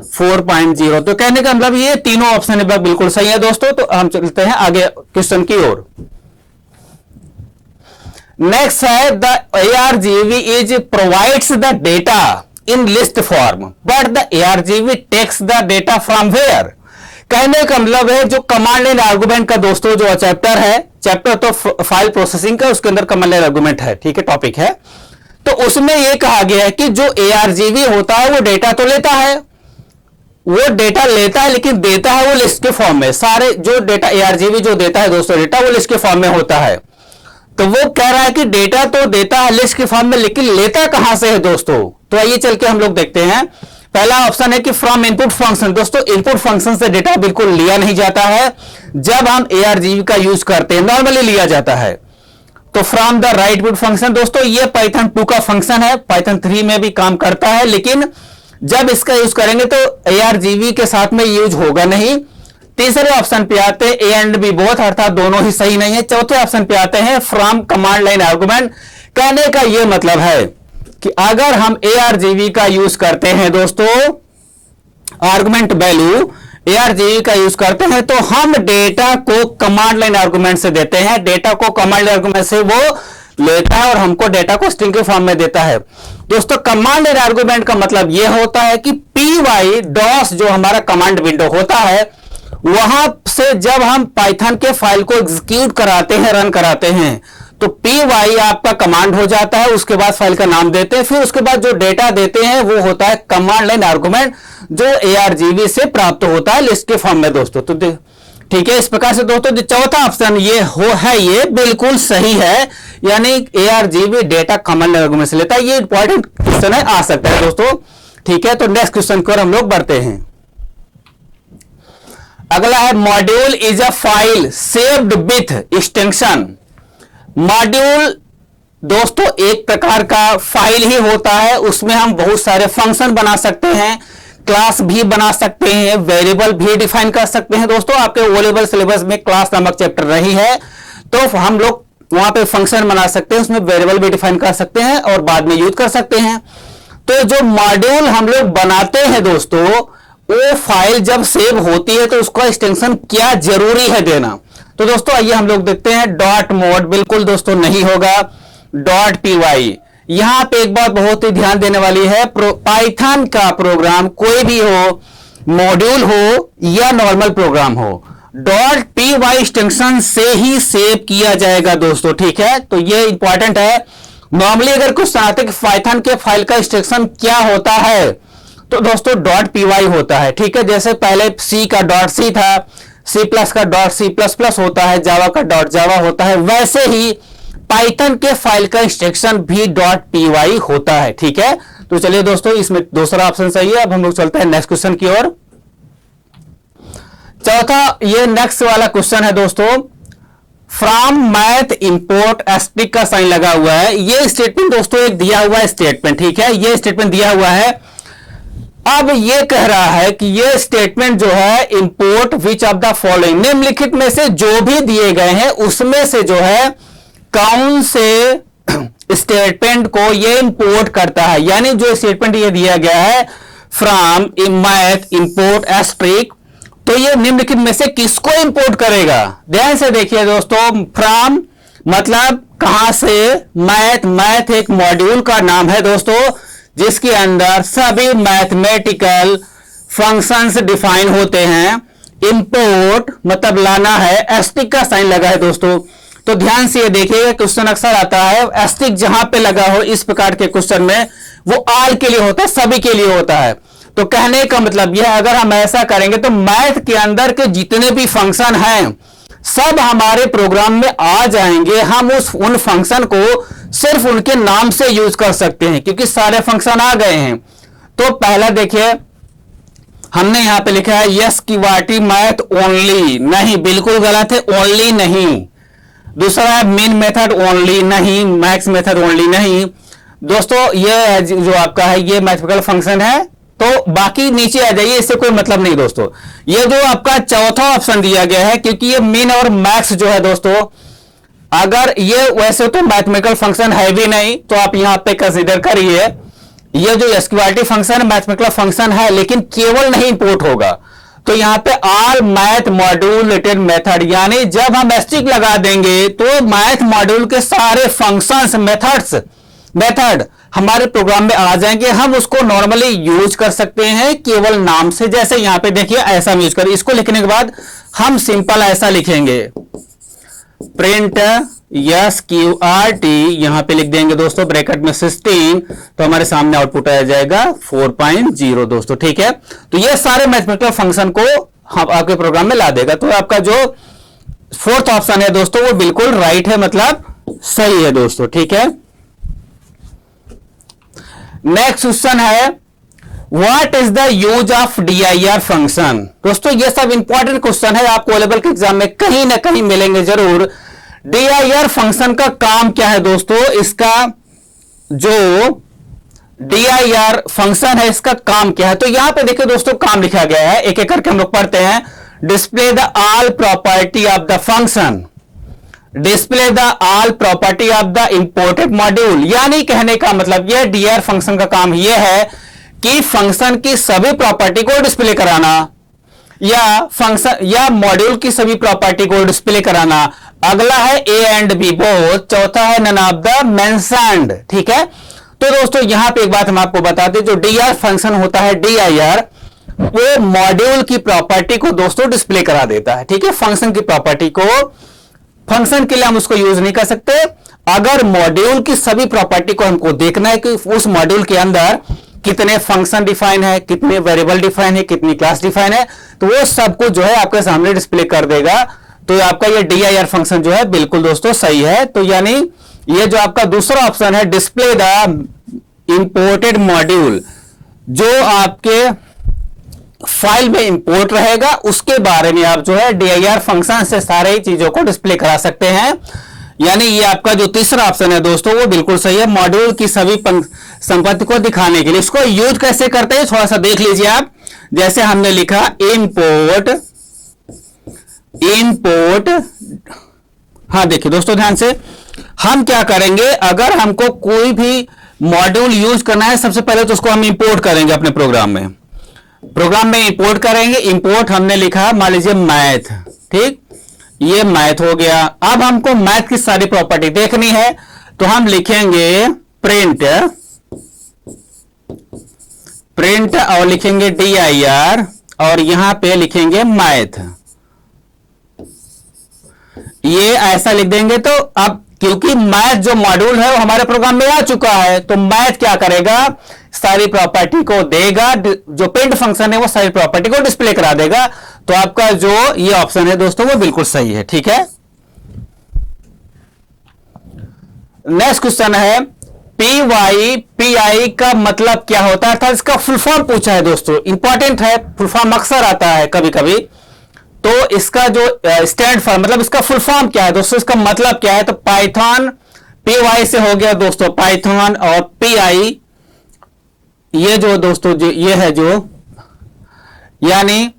4.0। तो कहने का मतलब ये तीनों ऑप्शन बिल्कुल सही है दोस्तों। तो हम चलते हैं आगे क्वेश्चन की ओर। नेक्स्ट है the ARGV is provides the data in list form but the ARGV takes the data from where. कहने का मतलब है जो कमांड लाइन आर्गुमेंट का दोस्तों जो चैप्टर है, चैप्टर तो फाइल प्रोसेसिंग का, उसके अंदर कमांड लाइन आर्गुमेंट है, ठीक है, टॉपिक है। तो उसमें यह कहा गया है कि जो ARGV होता है वो डेटा तो लेता है, वो डेटा लेता है, लेकिन देता है वो लिस्ट के फॉर्म में। सारे जो डेटा ARGV जो देता है दोस्तों, डेटा वो लिस्ट के फॉर्म में होता है। तो वो कह रहा है कि डेटा तो देता है लिस्ट के फॉर्म में, लेकिन लेता कहां से है दोस्तों। तो आइए चल के हम लोग देखते हैं। पहला ऑप्शन है कि फ्रॉम इनपुट फंक्शन। दोस्तों इनपुट फंक्शन से डेटा बिल्कुल लिया नहीं जाता है, जब हम ARGV का यूज करते हैं नॉर्मली लिया जाता है। तो from the right input function, दोस्तों ये पाइथन 2 का फंक्शन है, पाइथन 3 में भी काम करता है, लेकिन जब इसका यूज करेंगे तो ARGV के साथ में यूज होगा नहीं। तीसरे ऑप्शन पे आते हैं ए एंड बी बोथ, अर्थात दोनों ही सही नहीं है। चौथे ऑप्शन पे आते हैं फ्रॉम कमांड लाइन आर्गुमेंट। कहने का यह मतलब है कि अगर हम ARGV का यूज करते हैं दोस्तों, आर्गुमेंट वैल्यू ARGV का यूज करते हैं, तो हम डेटा को कमांड लाइन आर्गुमेंट से देते हैं। डेटा को कमांड लाइन आर्गुमेंट से वो लेता है और हमको डेटा को स्ट्रिंग के फॉर्म में देता है। दोस्तों कमांड लाइन आर्गुमेंट का मतलब यह होता है कि py डॉस जो हमारा कमांड विंडो होता है, वहां से जब हम पाइथन के फाइल को एग्जीक्यूट कराते हैं, रन कराते हैं, तो py आपका कमांड हो जाता है, उसके बाद फाइल का नाम देते हैं, फिर उसके बाद जो डेटा देते हैं वो होता है कमांड लाइन आर्गुमेंट, जो argv से प्राप्त होता है लिस्ट के फॉर्म में दोस्तों। तो ठीक है, इस प्रकार से दोस्तों जो चौथा ऑप्शन ये बिल्कुल सही है, यानी argv data command line argument से लेता है। ये इंपॉर्टेंट क्वेश्चन है, आ सकता है दोस्तों। ठीक है, तो नेक्स्ट क्वेश्चन की ओर हम लोग बढ़ते हैं। अगला है module is a file saved with extension. Module दोस्तों एक प्रकार का फाइल ही होता है, उसमें हम बहुत सारे फंक्शन बना सकते हैं, क्लास भी बना सकते हैं, वेरिएबल भी डिफाइन कर सकते हैं। दोस्तों आपके ओ लेवल सिलेबस में क्लास नामक चैप्टर रही है, तो हम लोग वहां पे फंक्शन बना सकते हैं, उसमें वेरिएबल भी डिफाइन कर सकते हैं और बाद में यूज कर सकते हैं। तो जो मॉड्यूल हम लोग बनाते हैं दोस्तों, वो फाइल जब सेव होती है तो उसका एक्सटेंशन क्या जरूरी है देना। तो दोस्तों आइए हम लोग देखते हैं। डॉट मोड बिल्कुल दोस्तों नहीं होगा, डॉट py। यहां पे एक बात बहुत ही ध्यान देने वाली है, पाइथन का प्रोग्राम कोई भी हो, मॉड्यूल हो या नॉर्मल प्रोग्राम हो, डॉट py एक्सटेंशन से ही सेव किया जाएगा दोस्तों। ठीक है, तो ये इंपॉर्टेंट है। नॉर्मली अगर कुछ आते कि पाइथन के फाइल का एक्सटेंशन क्या होता है, तो दोस्तों डॉट py होता है। ठीक है, जैसे पहले सी का डॉट सी था, सी प्लस का डॉट सी प्लस प्लस होता है, जावा का डॉट जावा होता है, वैसे ही पाइथन के फाइल का एक्सटेंशन भी डॉट py होता है। ठीक है, तो चलिए दोस्तों इसमें दूसरा ऑप्शन सही है। अब हम लोग चलते हैं नेक्स्ट क्वेश्चन की ओर। चौथा ये नेक्स्ट वाला क्वेश्चन है दोस्तों, फ्रॉम मैथ इंपोर्ट एस्ट्रिक का साइन लगा हुआ है। ये स्टेटमेंट दोस्तों एक दिया हुआ है स्टेटमेंट। ठीक है, ये स्टेटमेंट दिया हुआ है। अब ये कह रहा है कि ये स्टेटमेंट जो है import which of the following, निम्नलिखित में से जो भी दिए गए हैं उसमें से जो है कौन से स्टेटमेंट को ये इंपोर्ट करता है। यानी जो स्टेटमेंट ये दिया गया है फ्रॉम मैथ इंपोर्ट एस्ट्रिक, तो ये निम्नलिखित में से किसको इंपोर्ट करेगा। ध्यान से देखिए दोस्तों, फ्रॉम मतलब कहां से, मैथ एक मॉड्यूल का नाम है दोस्तों, जिसके अंदर सभी मैथमेटिकल फंक्शंस डिफाइन होते हैं। इंपोर्ट मतलब लाना है, एस्ट्रिक का साइन लगा है दोस्तों। तो ध्यान से ये देखिएगा, क्वेश्चन अक्सर आता है एस्ट्रिक जहां पे लगा हो इस प्रकार के क्वेश्चन में, वो ऑल के लिए होता है, सभी के लिए होता है। तो कहने का मतलब यह, अगर हम ऐसा करेंगे तो मैथ के अंदर के जितने भी फंक्शन हैं सब हमारे प्रोग्राम में आ जाएंगे। हम उन फंक्शन को सिर्फ उनके नाम से यूज कर सकते हैं, क्योंकि सारे फंक्शन आ गए हैं। तो पहला देखिए, हमने यहां पे लिखा है यस की मैथ ओनली, नहीं बिल्कुल गलत है, ओनली नहीं। दूसरा है मीन मेथड ओनली, नहीं। मैक्स मेथड ओनली, नहीं। दोस्तों ये जो आपका है ये मैथमेटिकल फंक्शन है, तो बाकी नीचे आ जाइए, इससे कोई मतलब नहीं दोस्तों। ये जो आपका चौथा ऑप्शन दिया गया है, क्योंकि ये मीन और मैक्स जो है दोस्तों, अगर ये वैसे तो मैथमेटिकल फंक्शन है भी नहीं, तो आप यहां पे कंसीडर करिए ये जो एसक्यूआरटी फंक्शन मैथमेटिकल फंक्शन है, लेकिन केवल नहीं इंपोर्ट होगा। तो यहां पे all math module related method, यानी जब हम एस्ट्रिक लगा देंगे तो मैथ मॉड्यूल के सारे फंक्शंस मेथड हमारे प्रोग्राम में आ जाएंगे। हम उसको नॉर्मली यूज कर सकते हैं केवल नाम से, जैसे यहां पे देखिए ऐसा यूज करें। इसको लिखने के बाद हम सिंपल ऐसा लिखेंगे, प्रिंट SQRT, यहां पे लिख देंगे दोस्तों ब्रैकेट में 16, तो हमारे सामने आउटपुट आ जाएगा 4.0 दोस्तों। ठीक है, तो ये सारे मैथमेटिकल फंक्शन को हम आपके प्रोग्राम में ला देगा। तो आपका जो फोर्थ ऑप्शन है दोस्तों वो बिल्कुल राइट है, मतलब सही है दोस्तों। ठीक है, नेक्स्ट क्वेश्चन है what is the use of dir function. दोस्तों ये सब इंपॉर्टेंट क्वेश्चन है, आपको लेवल के एग्जाम में कहीं ना कहीं मिलेंगे जरूर। dir फंक्शन का काम क्या है दोस्तों, इसका जो dir फंक्शन है इसका काम क्या है। तो यहां पे देखिए दोस्तों काम लिखा गया है, एक एक करके हम लोग पढ़ते हैं। Display the all property of the function, display the all property of the imported module. यानी कहने का मतलब यह dir फंक्शन का काम यह है कि फंक्शन की सभी प्रॉपर्टी को डिस्प्ले कराना, या फंक्शन या मॉड्यूल की सभी प्रॉपर्टी को डिस्प्ले कराना। अगला है ए एंड बी बोथ, चौथा है नन ऑफ द मेंशन्ड। ठीक है, तो दोस्तों यहां पे एक बात हम आपको बता दें, जो dir फंक्शन होता है dir, वो मॉड्यूल की प्रॉपर्टी को दोस्तों डिस्प्ले करा देता है। ठीक है, फंक्शन की प्रॉपर्टी को, फंक्शन के लिए हम उसको यूज नहीं कर सकते, अगर मॉड्यूल की सभी प्रॉपर्टी को हमको देखना है कि उस मॉड्यूल के अंदर कितने फंक्शन डिफाइन है, कितने वेरिएबल डिफाइन है, कितनी क्लास डिफाइन है, तो वो सब कुछ जो है आपके सामने डिस्प्ले कर देगा। तो आपका ये dir फंक्शन जो है बिल्कुल दोस्तों सही है। तो यानी ये जो आपका दूसरा ऑप्शन है, डिस्प्ले द इंपोर्टेड मॉड्यूल, जो आपके फाइल में इंपोर्ट रहेगा उसके बारे में आप जो है dir फंक्शन से सारे चीजों को डिस्प्ले करा सकते हैं। यानी ये आपका जो तीसरा ऑप्शन है दोस्तों वो बिल्कुल सही है, मॉड्यूल की सभी संपत्ति को दिखाने के लिए। इसको यूज कैसे करते हैं थोड़ा सा देख लीजिए आप। जैसे हमने लिखा इंपोर्ट, हाँ देखिए दोस्तों ध्यान से, हम क्या करेंगे, अगर हमको कोई भी मॉड्यूल यूज करना है सबसे पहले तो उसको हम इंपोर्ट करेंगे अपने प्रोग्राम में इंपोर्ट करेंगे। इंपोर्ट हमने लिखा मान लीजिए मैथ, ठीक, ये मैथ हो गया। अब हमको मैथ की सारी प्रॉपर्टी देखनी है तो हम लिखेंगे प्रिंट और लिखेंगे dir और यहां पे लिखेंगे मैथ, ये ऐसा लिख देंगे। तो अब क्योंकि मैथ जो मॉड्यूल है वो हमारे प्रोग्राम में आ चुका है, तो मैथ क्या करेगा, सारी प्रॉपर्टी को देगा, जो प्रिंट फंक्शन है वो सारी प्रॉपर्टी को डिस्प्ले करा देगा। तो आपका जो ये ऑप्शन है दोस्तों वो बिल्कुल सही है, ठीक है। नेक्स्ट क्वेश्चन है PI का मतलब क्या होता है, अर्थात इसका फुल फॉर्म पूछा है दोस्तों, इंपॉर्टेंट है, फुल फॉर्म अक्सर आता है कभी कभी। तो इसका जो स्टैंड फॉर मतलब इसका फुल फॉर्म क्या है दोस्तों, इसका मतलब क्या है, तो पाइथन PY से हो गया दोस्तों पाइथन, और PI ये जो दोस्तों जो ये है जो, यानी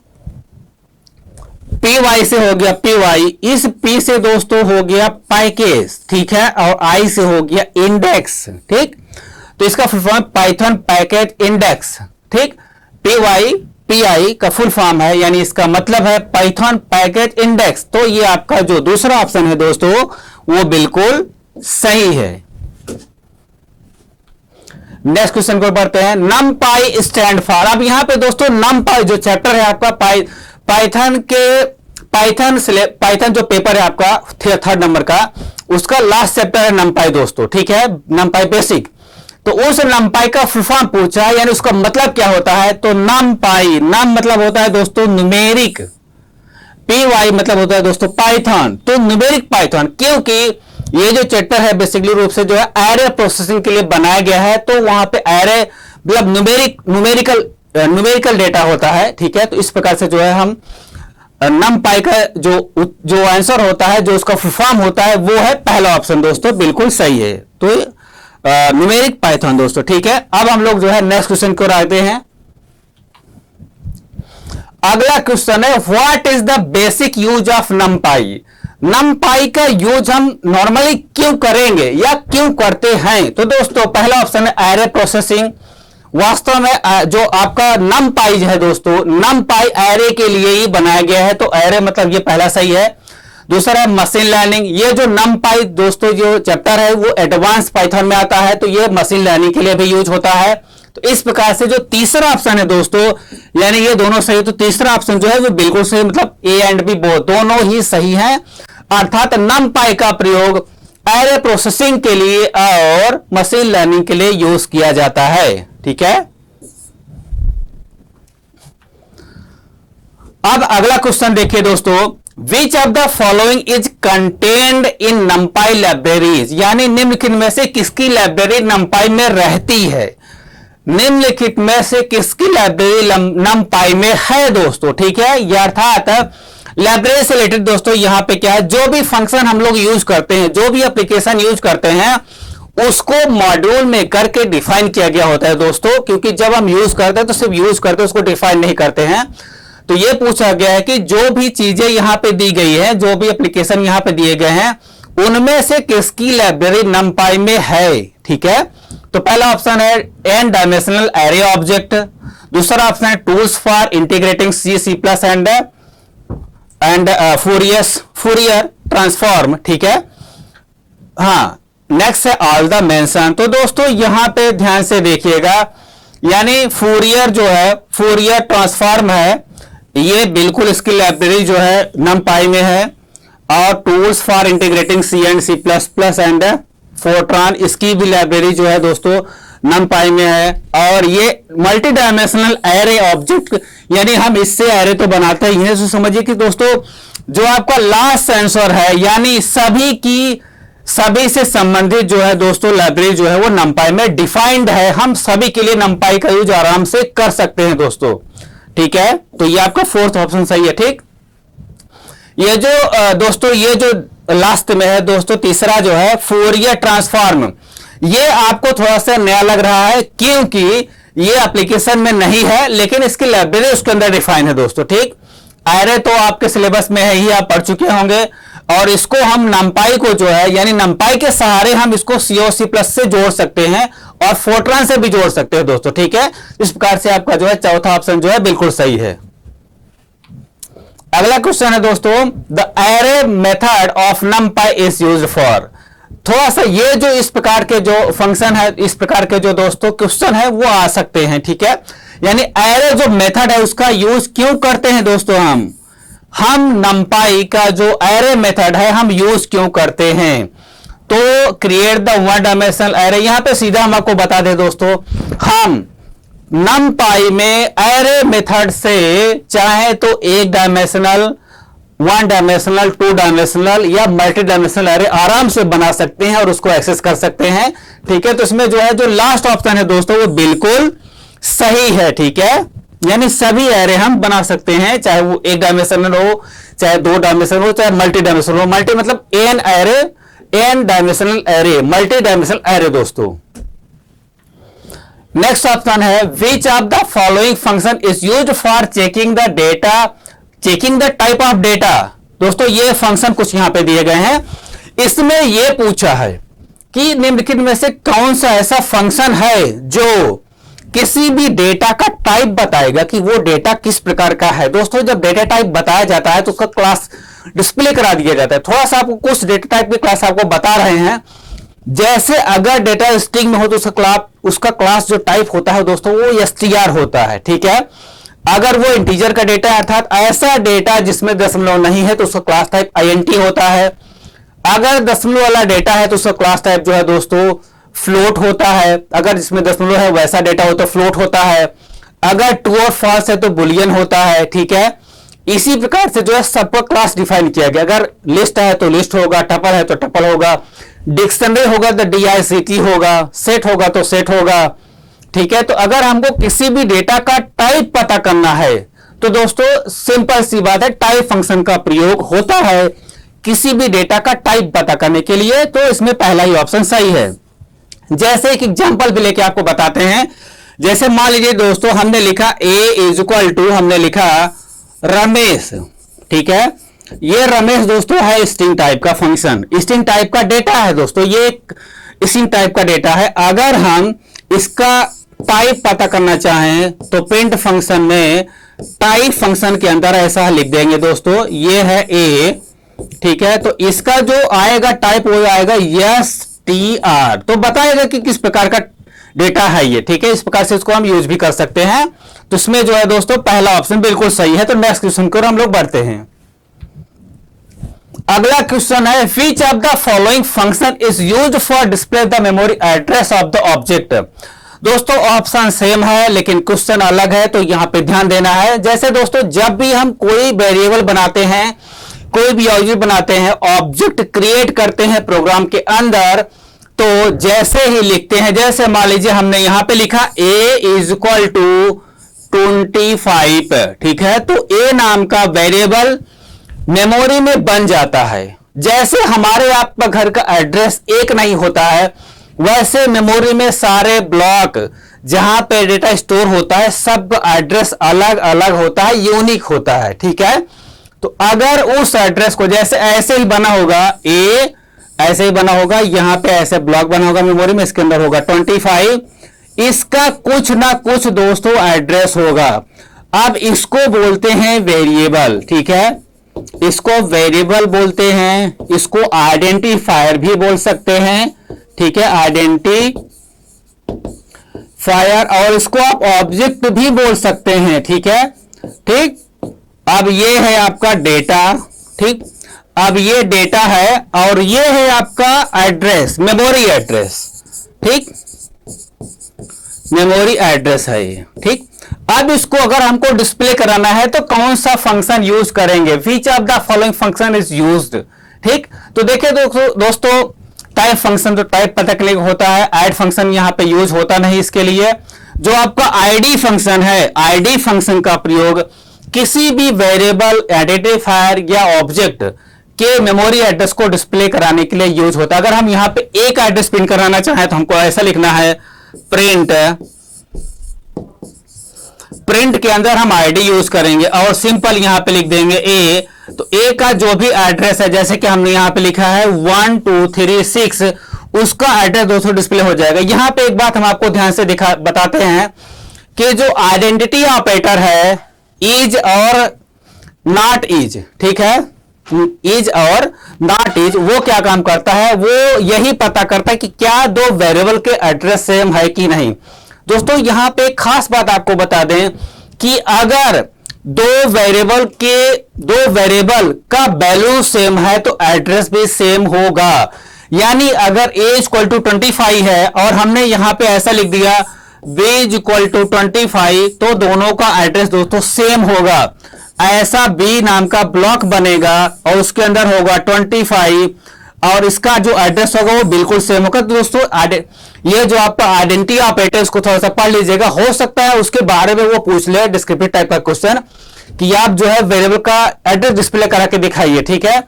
PY से हो गया PY, इस P से दोस्तों हो गया पैकेज, ठीक है, और I से हो गया इंडेक्स, ठीक। तो इसका full form Python package index, ठीक। PI का फुल फॉर्म है, यानी इसका मतलब है पाइथन पैकेज इंडेक्स। तो ये आपका जो दूसरा ऑप्शन है दोस्तों वो बिल्कुल सही है। नेक्स्ट क्वेश्चन को पढ़ते हैं, numpy स्टैंड फॉर। अब यहां पे दोस्तों numpy जो चैप्टर है आपका पाइथन जो पेपर है आपका 3rd नंबर का, उसका लास्ट चैप्टर है numpy दोस्तों, ठीक है, numpy बेसिक। तो उस numpy का फुल फॉर्म पूछा है, यानी उसका मतलब क्या होता है, तो numpy, नम मतलब होता है दोस्तों न्यूमेरिक, PY मतलब होता है दोस्तों पाइथन, तो न्यूमेरिक पाइथन, क्योंकि ये जो चैप्टर है बेसिकली रूप से जो है एरे प्रोसेसिंग के लिए बनाया गया है। तो वहां पे एरे मतलब न्यूमेरिकल डेटा होता है, ठीक है। तो इस प्रकार से जो है हम numpy का जो आंसर होता है, जो उसका फुल फॉर्म होता है, वो है पहला ऑप्शन दोस्तों, बिल्कुल सही है। तो न्यूमेरिक पाइथन दोस्तों, ठीक है। अब हम लोग जो है नेक्स्ट क्वेश्चन को आते हैं। अगला क्वेश्चन है, what is the basic use of numpy। numpy का यूज हम नॉर्मली क्यों करेंगे या क्यों करते हैं, तो दोस्तों पहला ऑप्शन है एरे प्रोसेसिंग। वास्तव में जो आपका numpy है दोस्तों, numpy एरे के लिए ही बनाया गया है, तो एरे मतलब ये पहला सही है। दूसरा है मशीन लर्निंग, ये जो numpy दोस्तों जो चैप्टर है वो एडवांस पाइथन में आता है, तो ये मशीन लर्निंग के लिए भी यूज होता है। तो इस प्रकार से जो तीसरा ऑप्शन है दोस्तों, यानी ये दोनों सही, तो तीसरा ऑप्शन जो है वो बिल्कुल सही, मतलब A एंड B दोनों ही सही हैं। अर्थात numpy का प्रयोग एरे प्रोसेसिंग के लिए और मशीन लर्निंग के लिए यूज किया जाता है, ठीक है। अब अगला क्वेश्चन देखिए दोस्तों, विच of the following is contained in numpy libraries, यानी निम्नलिखित में से किसकी लाइब्रेरी numpy में रहती है, निम्नलिखित में से किसकी लाइब्रेरी numpy में है दोस्तों, ठीक है। यह अर्थात लाइब्रेरी से रिलेटेड दोस्तों यहां पे क्या है, जो भी फंक्शन हम लोग यूज करते हैं, जो भी एप्लीकेशन यूज करते हैं, उसको मॉड्यूल में करके डिफाइन किया गया होता है दोस्तों। क्योंकि जब हम यूज करते हैं तो सिर्फ यूज करते हैं, उसको डिफाइन नहीं करते हैं। तो यह पूछा गया है कि जो भी चीजें यहां पे दी गई है, जो भी एप्लीकेशन यहां पे दिए गए हैं, उनमें से किसकी लाइब्रेरी numpy में है, ठीक है। तो पहला ऑप्शन है n डायमेंशनल एरे ऑब्जेक्ट, दूसरा ऑप्शन है tools for integrating C++ and Fourier transform, ठीक है। हाँ, नेक्स्ट है ऑल द मेंशन। तो दोस्तों यहां पे ध्यान से देखिएगा, यानी फूरियर जो है, फूरियर ट्रांसफॉर्म है, ये बिल्कुल इसकी लाइब्रेरी जो है numpy में है, और tools for integrating C and C++ and Fortran, इसकी भी लाइब्रेरी जो है दोस्तों numpy में है। और ये मल्टी डायमेंशनल एरे ऑब्जेक्ट, यानी हम इससे एरे तो बनाते ही हैं। तो समझिए कि दोस्तों जो आपका लास्ट सेंसर है, यानी सभी से संबंधित जो है दोस्तों लाइब्रेरी जो है वो numpy में डिफाइंड है। हम सभी के लिए numpy का यूज आराम से कर सकते हैं दोस्तों, ठीक है। तो ये आपका फोर्थ ऑप्शन सही है, ठीक। ये जो दोस्तों ये जो लास्ट में है दोस्तों तीसरा जो है फोरियर ट्रांसफॉर्म, ये आपको थोड़ा सा नया लग रहा है क्योंकि ये एप्लीकेशन में नहीं है, लेकिन इसकी लाइब्रेरी उसके अंदर डिफाइन है दोस्तों, ठीक। एरे तो आपके सिलेबस में है ही, आप पढ़ चुके होंगे। और इसको हम numpy को जो है यानी numpy के सहारे हम इसको C++ से जोड़ सकते हैं और फोर्ट्रान से भी जोड़ सकते हैं दोस्तों, ठीक है। इस प्रकार से आपका जो है चौथा ऑप्शन जो है बिल्कुल सही है। अगला क्वेश्चन है दोस्तों, the array method of numpy is used for. थोड़ा सा ये जो इस प्रकार के जो फंक्शन है, इस प्रकार के जो दोस्तों क्वेश्चन है वो आ सकते हैं, ठीक है। यानी एरे जो मेथड है उसका यूज क्यों करते हैं दोस्तों, हम numpy का जो एरे मेथड है हम यूज क्यों करते हैं। तो create the one dimensional array, यहां पे सीधा हम आपको बता दें दोस्तों, हम numpy में एरे मेथड से चाहे तो एक dimensional, one dimensional, two dimensional या मल्टी डायमेंशनल एरे आराम से बना सकते हैं और उसको एक्सेस कर सकते हैं, ठीक है। तो इसमें जो है जो लास्ट ऑप्शन है दोस्तों वो बिल्कुल सही है, ठीक है। यानी सभी एरे हम बना सकते हैं, चाहे वो एक डायमेंशनल हो, चाहे दो डायमेंशनल हो, चाहे मल्टी डायमेंशनल हो। मल्टी मतलब N array, N dimensional array, multi dimensional array दोस्तों। नेक्स्ट ऑप्शन है which of the following function is used for checking the data, checking the type of data. दोस्तों ये फंक्शन कुछ यहां पे दिए गए हैं, इसमें ये पूछा है कि निम्नलिखित में से कौन सा ऐसा फंक्शन है जो किसी भी डेटा का टाइप बताएगा कि वो डेटा किस प्रकार का है। दोस्तों जब डेटा टाइप बताया जाता है तो उसका क्लास डिस्प्ले करा दिया जाता है। थोड़ा सा आपको कुछ डेटा टाइप की क्लास आपको बता रहे हैं, जैसे अगर डेटा स्ट्रिंग में हो तो उसका क्लास जो टाइप होता है दोस्तों वो str होता है, ठीक है। अगर वो इंटीजर का डेटा है अर्थात ऐसा डेटा जिसमें दशमलव नहीं है तो उसका क्लास टाइप int होता है। अगर दशमलव वाला डेटा है तो उसका क्लास टाइप जो है दोस्तों फ्लोट होता है। अगर जिसमें दशमलव है वैसा डेटा हो तो फ्लोट होता है। अगर ट्रू और फॉल्स है तो बुलियन होता है, ठीक है। इसी प्रकार से जो है सबका क्लास डिफाइन किया गया। अगर लिस्ट है तो लिस्ट होगा, टपल है तो टपल होगा, डिक्शनरी होगा तो DICT होगा, सेट होगा तो सेट होगा, ठीक है। तो अगर हमको किसी भी डेटा का टाइप पता करना है तो दोस्तों सिंपल सी बात है, टाइप फंक्शन का प्रयोग होता है किसी भी डेटा का टाइप पता करने के लिए। तो इसमें पहला ही ऑप्शन सही है। जैसे एक एग्जांपल भी लेके आपको बताते हैं, जैसे मान लीजिए दोस्तों हमने लिखा a इज इक्वल टू, हमने लिखा रमेश, ठीक है। ये रमेश दोस्तों है स्ट्रिंग टाइप का फंक्शन, स्ट्रिंग टाइप का डेटा है दोस्तों, ये एक स्ट्रिंग टाइप का डेटा है। अगर हम इसका टाइप पता करना चाहें तो प्रिंट फंक्शन में टाइप फंक्शन के अंदर ऐसा लिख देंगे दोस्तों, ये है a, ठीक है। तो इसका जो आएगा टाइप वो आएगा str, तो बताएगा कि किस प्रकार का डेटा है ये, ठीक है। इस प्रकार से इसको हम यूज भी कर सकते हैं। तो इसमें जो है दोस्तों पहला ऑप्शन बिल्कुल सही है। तो नेक्स्ट क्वेश्चन को हम लोग बढ़ते हैं। अगला क्वेश्चन है which of the following function is used for display the memory address of the object. दोस्तों ऑप्शन सेम है लेकिन क्वेश्चन अलग है, तो यहां पे ध्यान देना है। जैसे दोस्तों जब भी हम कोई वेरिएबल बनाते हैं, कोई भी ऑब्जेक्ट बनाते हैं, ऑब्जेक्ट क्रिएट करते हैं प्रोग्राम के अंदर, तो जैसे ही लिखते हैं, जैसे मान लीजिए हमने यहां पे लिखा a इज इक्वल टू 25, ठीक है। तो a नाम का वेरिएबल मेमोरी में बन जाता है। जैसे हमारे आपका घर का एड्रेस एक नहीं होता है, वैसे मेमोरी में सारे ब्लॉक जहां पे डेटा स्टोर होता है सब एड्रेस अलग अलग होता है, यूनिक होता है, ठीक है। तो अगर उस एड्रेस को जैसे ऐसे ही बना होगा, a ऐसे ही बना होगा, यहां पे ऐसे ब्लॉक बना होगा मेमोरी में, इसके अंदर होगा 25, इसका कुछ ना कुछ दोस्तों एड्रेस होगा। अब इसको बोलते हैं वेरिएबल, ठीक है। इसको वेरिएबल बोलते हैं, इसको आइडेंटिफायर भी बोल सकते हैं, ठीक है, आइडेंटिफायर, और इसको आप ऑब्जेक्ट भी बोल सकते हैं, ठीक है, ठीक। अब ये है आपका डेटा, ठीक। अब ये डेटा है और ये है आपका एड्रेस, मेमोरी एड्रेस, ठीक, मेमोरी एड्रेस है ये, ठीक। अब इसको अगर हमको डिस्प्ले कराना है तो कौन सा फंक्शन यूज करेंगे, विच of the following function is used, ठीक। तो देखिए दोस्तों टाइप फंक्शन, तो टाइप पता करने का होता है, ऐड फंक्शन यहां पे यूज होता नहीं इसके लिए। जो आपका आईडी फंक्शन है, आईडी फंक्शन का प्रयोग किसी भी वेरिएबल, आइडेंटिफायर या ऑब्जेक्ट के मेमोरी एड्रेस को डिस्प्ले कराने के लिए यूज होता है। अगर हम यहां पे एक एड्रेस प्रिंट कराना चाहें तो हमको ऐसा लिखना है, प्रिंट के अंदर हम आईडी यूज करेंगे और सिंपल यहां पे लिख देंगे ए। तो ए का जो भी एड्रेस है, जैसे कि हमने यहां पे लिखा है 1236, उसका एड्रेस दोस्तों डिस्प्ले हो जाएगा। यहां पे एक बात हम आपको ध्यान से बताते हैं कि जो आइडेंटिटी ऑपरेटर है, इज और नॉट इज, ठीक है, इज और नॉट इज, वो क्या काम करता है, वो यही पता करता है कि क्या दो वेरिएबल के एड्रेस सेम है कि नहीं। दोस्तों यहां पे एक खास बात आपको बता दें कि अगर दो वेरिएबल का वैल्यू सेम है तो एड्रेस भी सेम होगा। यानी अगर a इक्वल टू 25 है और हमने यहां पे ऐसा लिख दिया b इक्वल टू 25, तो दोनों का एड्रेस दोस्तों सेम होगा। ऐसा b नाम का ब्लॉक बनेगा और उसके अंदर होगा 25 और इसका जो एड्रेस होगा वो बिल्कुल सेम होगा। तो दोस्तों ये जो आपका आइडेंटिटी ऑपरेटर, इसको थोड़ा सा पढ़ लीजिएगा, हो सकता है उसके बारे में वो पूछ ले, डिस्क्रिप्टिव टाइप का क्वेश्चन, कि आप जो है वेरिएबल का एड्रेस डिस्प्ले करा के दिखाइए, ठीक है।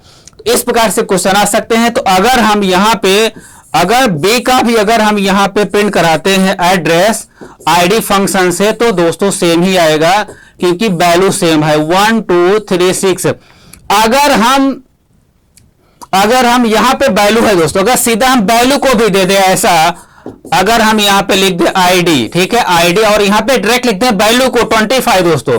इस प्रकार से क्वेश्चन आ सकते हैं। तो अगर हम यहां पे, अगर बी का भी अगर हम यहां पे प्रिंट कराते हैं एड्रेस आईडी फंक्शन से, तो दोस्तों सेम ही आएगा क्योंकि वैल्यू सेम है 1236। अगर हम यहां पे वैल्यू है दोस्तों, अगर सीधा हम वैल्यू को भी दे दे ऐसा, अगर हम यहां पे लिख दे आईडी, ठीक है, आईडी, और यहां पे डायरेक्ट लिखते हैं वैल्यू को 25 दोस्तों,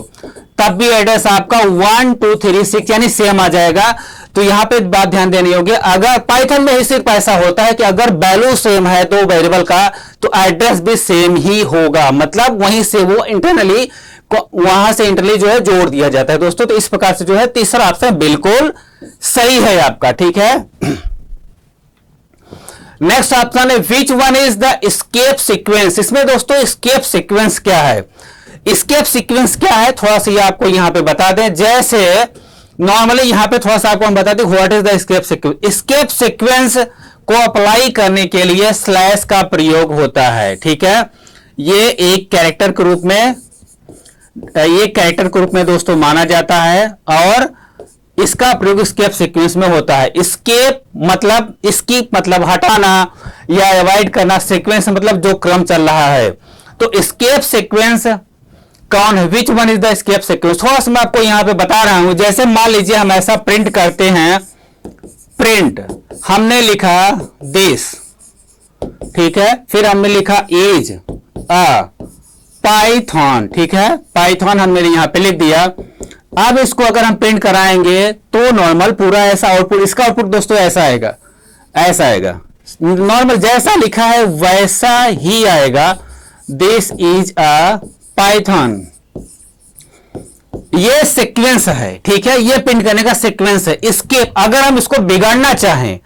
तब भी एड्रेस आपका 1236 यानी सेम आ जाएगा। तो यहां पे बात ध्यान देनी होगी, अगर पाइथन में ही सिर्फ ऐसा होता है कि अगर वैल्यू सेम है दो वेरिएबल का तो एड्रेस भी सेम ही होगा, मतलब वहीं से वो इंटरनली, वहां से इंटरनली जो है जोड़ दिया जाता है दोस्तों। तो इस प्रकार से जो है तीसरा ऑप्शन बिल्कुल सही है आपका, ठीक है। नेक्स्ट ऑप्शन है which one is the escape sequence. इसमें दोस्तों एस्केप सीक्वेंस क्या है, एस्केप सीक्वेंस क्या है थोड़ा सा ये आपको यहां पे बता दें। जैसे नॉर्मली यहां पे थोड़ा सा आपको हम बता दें what is the escape sequence. Escape sequence को अप्लाई करने के लिए स्लैश का प्रयोग होता है, ठीक है। ये एक कैरेक्टर के रूप में, ये कैरेक्टर के रूप में दोस्तों माना जाता है और इसका प्रयोग एस्केप सीक्वेंस में होता है। एस्केप मतलब, स्किप मतलब हटाना या अवॉइड करना, सीक्वेंस मतलब जो क्रम चल रहा है। तो एस्केप सीक्वेंस कौन है, which one is the escape sequence, थोड़ा सा मैं आपको यहां पे बता रहा हूं। जैसे मान लीजिए हम ऐसा प्रिंट करते हैं, प्रिंट हमने लिखा दिस, ठीक है, फिर हमने लिखा इज पाइथन, ठीक है, पाइथन हमने यहां पे लिख दिया। अब इसको अगर हम प्रिंट कराएंगे तो नॉर्मल पूरा ऐसा आउटपुट, इसका आउटपुट दोस्तों ऐसा आएगा, ऐसा आएगा, नॉर्मल जैसा लिखा है वैसा ही आएगा, दिस इज अ पाइथन। ये सीक्वेंस है, ठीक है, ये प्रिंट करने का सीक्वेंस है। इसके अगर हम इसको बिगाड़ना चाहें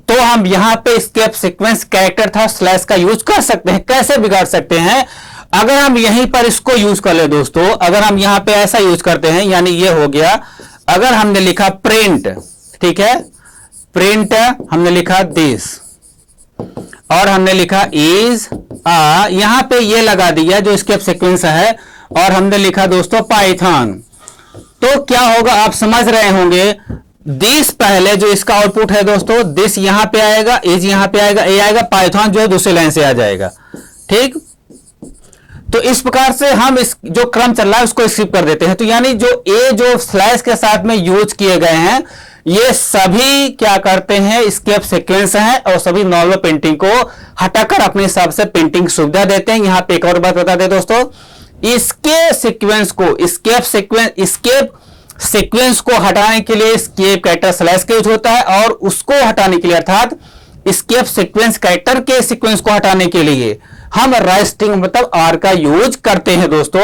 तो हम यहां पे एस्केप सीक्वेंस कैरेक्टर था स्लैश का यूज कर सकते हैं। कैसे बिगाड़ सकते हैं, अगर हम यहीं पर इसको यूज कर ले दोस्तों, अगर हम यहां पे ऐसा यूज करते हैं, यानी ये हो गया, अगर हमने लिखा प्रिंट, ठीक है, प्रिंट हमने लिखा दिस और हमने लिखा इज यहां पे ये लगा दिया जो एस्केप सीक्वेंस है, और हमने लिखा दोस्तों पाइथन, तो क्या होगा आप समझ रहे होंगे। दिस पहले जो इसका आउटपुट है दोस्तों, दिस यहां पे आएगा, इज यहां पे आएगा, ए आएगा, पाइथन जो है दूसरी लाइन से आ जाएगा, ठीक। तो इस प्रकार से हम इस जो क्रम चल रहा है उसको स्किप कर देते हैं। तो यानी जो ए जो स्लैश के साथ में यूज किए गए हैं ये सभी क्या करते हैं, एस्केप सीक्वेंस हैं और सभी नॉर्मल प्रिंटिंग को हटाकर अपने हिसाब से प्रिंटिंग सुविधा देते हैं। यहां पे एक और बात बता दें दोस्तों, इसके सीक्वेंस को एस्केप सीक्वेंस को हटाने के लिए एस्केप कैरेक्टर स्लैश का यूज होता है, और उसको हटाने के लिए अर्थात एस्केप सीक्वेंस कैरेक्टर के सीक्वेंस को हटाने के लिए हम राइट स्ट्रिंग मतलब आर का यूज करते हैं दोस्तों।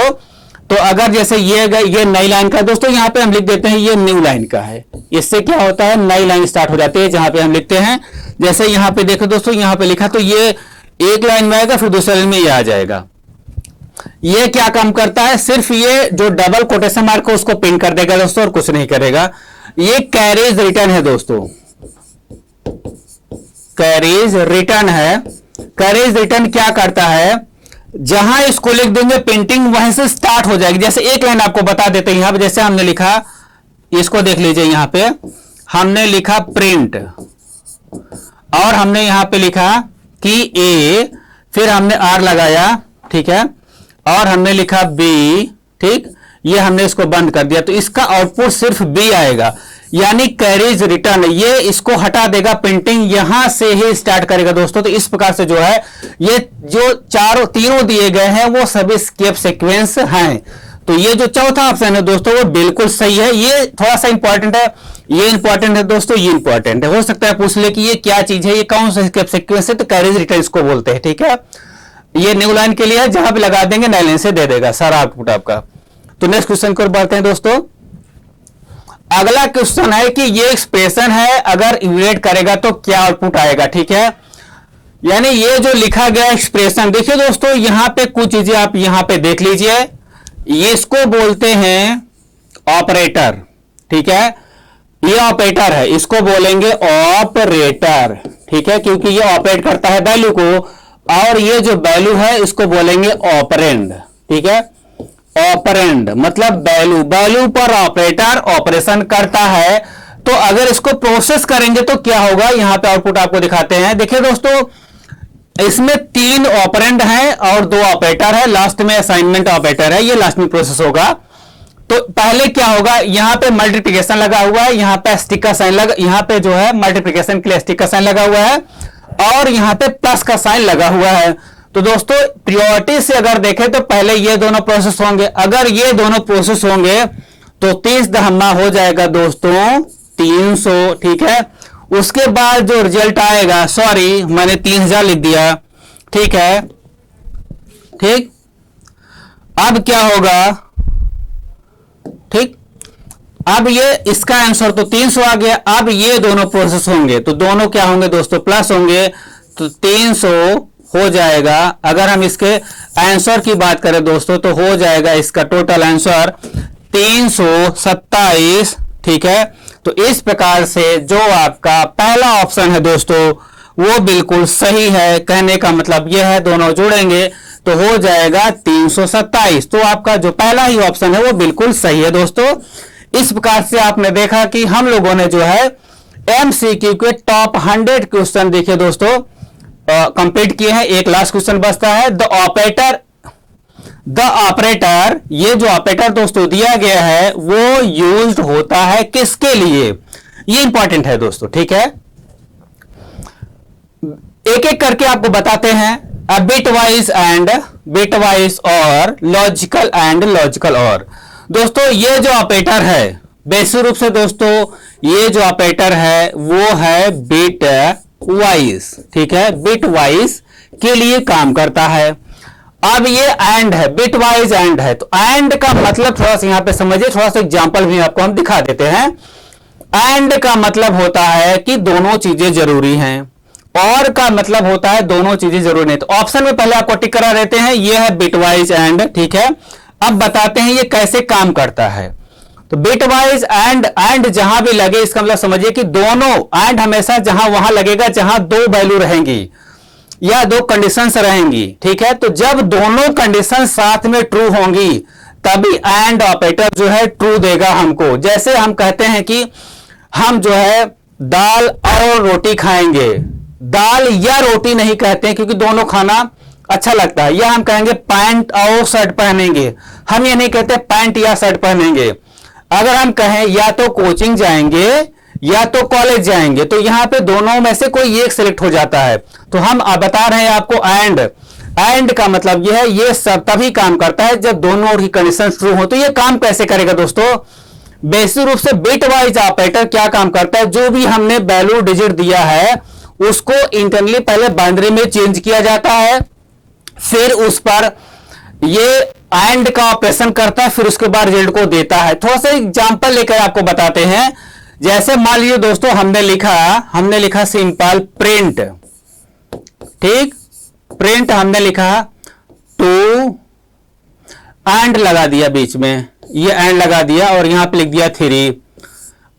तो अगर जैसे ये नई लाइन का दोस्तों, यहां पे हम लिख देते हैं ये न्यू लाइन का है। इससे क्या होता है, नई लाइन स्टार्ट हो जाती है, जहां पे हम लिखते हैं जैसे यहां पे देखो दोस्तों, यहां पे लिखा तो ये एक लाइन में आएगा, फिर दूसरे लाइन में ये आ जाएगा। ये क्या काम करता है, सिर्फ ये जो डबल कोटेशन मार्क है उसको पिन कर देगा दोस्तों, और कुछ नहीं करेगा। ये कैरेज रिटर्न है दोस्तों, कैरेज रिटर्न है। कैरेज रिटर्न क्या करता है, जहां इसको लिख देंगे प्रिंटिंग वहीं से स्टार्ट हो जाएगी। जैसे एक लाइन आपको बता देते हैं, यहां पे जैसे हमने लिखा, इसको देख लीजिए, यहां पे हमने लिखा प्रिंट, और हमने यहां पे लिखा कि ए, फिर हमने आर लगाया, ठीक है, और हमने लिखा बी, ठीक, ये हमने इसको बंद कर दिया, तो इसका आउटपुट सिर्फ बी आएगा, यानी कैरेज रिटर्न। ये इसको हटा देगा, प्रिंटिंग यहां से ही स्टार्ट करेगा दोस्तों। तो इस प्रकार से जो है, ये जो तीनों दिए गए हैं वो सभी स्केप सीक्वेंस हैं। तो ये जो चौथा ऑप्शन है दोस्तों वो बिल्कुल सही है। ये थोड़ा सा इंपॉर्टेंट है, ये इंपॉर्टेंट है दोस्तों, ये इंपॉर्टेंट है। हो सकता है पूछ ले कि ये क्या चीज है, ये कौन सा स्केप सीक्वेंस है, तो कैरेज रिटर्न इसको बोलते हैं, ठीक है। ये न्यू लाइन के लिए है, जहां पे लगा देंगे नई लाइन से दे देगा सारा आउटपुट आपका। तो नेक्स्ट क्वेश्चन को बढ़ते हैं दोस्तों। अगला क्वेश्चन है कि ये एक्सप्रेशन है, अगर इवेल्यूएट करेगा तो क्या आउटपुट आएगा, ठीक है। यानी ये जो लिखा गया एक्सप्रेशन, देखिए दोस्तों, यहां पे कुछ चीजें आप यहां पे देख लीजिए। ये इसको बोलते हैं ऑपरेटर, ठीक है, ये ऑपरेटर है, इसको बोलेंगे ऑपरेटर, ठीक है, क्योंकि ये ऑपरेट करता है वैल्यू को। और ये जो वैल्यू है इसको बोलेंगे ऑपरेंड, ठीक है। ऑपरेंड मतलब वैल्यू, वैल्यू पर ऑपरेटर ऑपरेशन करता है। तो अगर इसको प्रोसेस करेंगे तो क्या होगा, यहां पे आउटपुट आपको दिखाते हैं। देखिए दोस्तों, इसमें 3 ऑपरेंड हैं और 2 ऑपरेटर है, लास्ट में असाइनमेंट ऑपरेटर है, ये लास्ट में प्रोसेस होगा। तो पहले क्या होगा, यहां पे मल्टीप्लिकेशन लगा हुआ है, यहां पे स्टिक का साइन लगा, यहां पे जो है मल्टीप्लिकेशन के लिए स्टिक का साइन लगा हुआ है, और यहां पे प्लस का साइन लगा हुआ है। तो दोस्तों प्रायोरिटी से अगर देखें तो पहले ये दोनों प्रोसेस होंगे। अगर ये दोनों प्रोसेस होंगे तो 30 दहम्मा हो जाएगा दोस्तों 300, ठीक है। उसके बाद जो रिजल्ट आएगा, सॉरी मैंने 3000 लिख दिया, ठीक है, ठीक। अब क्या होगा, ठीक, अब ये इसका आंसर तो 300 आ गया। अब ये दोनों प्रोसेस होंगे तो दोनों क्या होंगे दोस्तों, प्लस होंगे, तो 300 हो जाएगा। अगर हम इसके आंसर की बात करें दोस्तों तो हो जाएगा इसका टोटल आंसर 327, ठीक है। तो इस प्रकार से जो आपका पहला ऑप्शन है दोस्तों वो बिल्कुल सही है। कहने का मतलब यह है, दोनों जोड़ेंगे तो हो जाएगा 327। तो आपका जो पहला ही ऑप्शन है वो बिल्कुल सही है दोस्तों। इस प्रकार से आपने देखा कि हम लोगों ने जो है एमसीक्यू के टॉप 100 क्वेश्चन देखिए दोस्तों कंप्लीट किए हैं। एक लास्ट क्वेश्चन बचता है, द ऑपरेटर, ये जो ऑपरेटर दोस्तों दिया गया है वो यूज्ड होता है किसके लिए, ये इंपॉर्टेंट है दोस्तों, ठीक है। एक एक करके आपको बताते हैं, बिट वाइज और लॉजिकल और। दोस्तों ये जो ऑपरेटर है बेसिक रूप से दोस्तों ये जो ऑपरेटर है वो है बिट वाइज, ठीक है, बिट वाइज के लिए काम करता है। अब ये एंड है, बिट वाइज एंड है, तो एंड का मतलब थोड़ा सा यहां पे समझिए, थोड़ा सा एग्जांपल भी आपको हम दिखा देते हैं। एंड का मतलब होता है कि दोनों चीजें जरूरी हैं, और का मतलब होता है दोनों चीजें जरूरी नहीं। तो ऑप्शन में पहले आपको टिक करा देते हैं, ये है बिट वाइज एंड, ठीक है। अब बताते हैं ये कैसे काम करता है। तो बिट वाइज एंड जहां भी लगे, इसका मतलब समझिए कि दोनों एंड हमेशा जहां वहां लगेगा जहां 2 वैल्यू रहेंगी या 2 कंडीशंस रहेंगी, ठीक है। तो जब दोनों कंडीशन साथ में ट्रू होंगी तभी एंड ऑपरेटर जो है ट्रू देगा हमको। जैसे हम कहते हैं कि हम जो है दाल और रोटी खाएंगे, दाल या रोटी नहीं कहते हैं क्योंकि दोनों खाना अच्छा लगता है, या हम कहेंगे पैंट और शर्ट पहनेंगे, हम ये नहीं कहते पैंट या शर्ट पहनेंगे। अगर हम कहें या तो कोचिंग जाएंगे या तो कॉलेज जाएंगे, तो यहां पे दोनों में से कोई एक सिलेक्ट हो जाता है। तो हम बता रहे हैं आपको एंड का मतलब यह है, ये सब तभी काम करता है जब दोनों की कंडीशन ट्रू हो। तो ये काम कैसे करेगा दोस्तों, बेसिक रूप से बिट वाइज ऑपरेटर क्या काम करता है, जो भी हमने वैल्यू डिजिट दिया है उसको इंटरनली पहले बाइनरी में चेंज किया जाता है, फिर उस पर ये एंड का ऑपरेशन करता है, फिर उसके बाद रिजल्ट को देता है। थोड़ा सा एग्जांपल लेकर आपको बताते हैं। जैसे मान लीजिए दोस्तों हमने लिखा सिंपल प्रिंट, ठीक, प्रिंट हमने लिखा टू, एंड लगा दिया बीच में, ये एंड लगा दिया और यहां पे लिख दिया 3।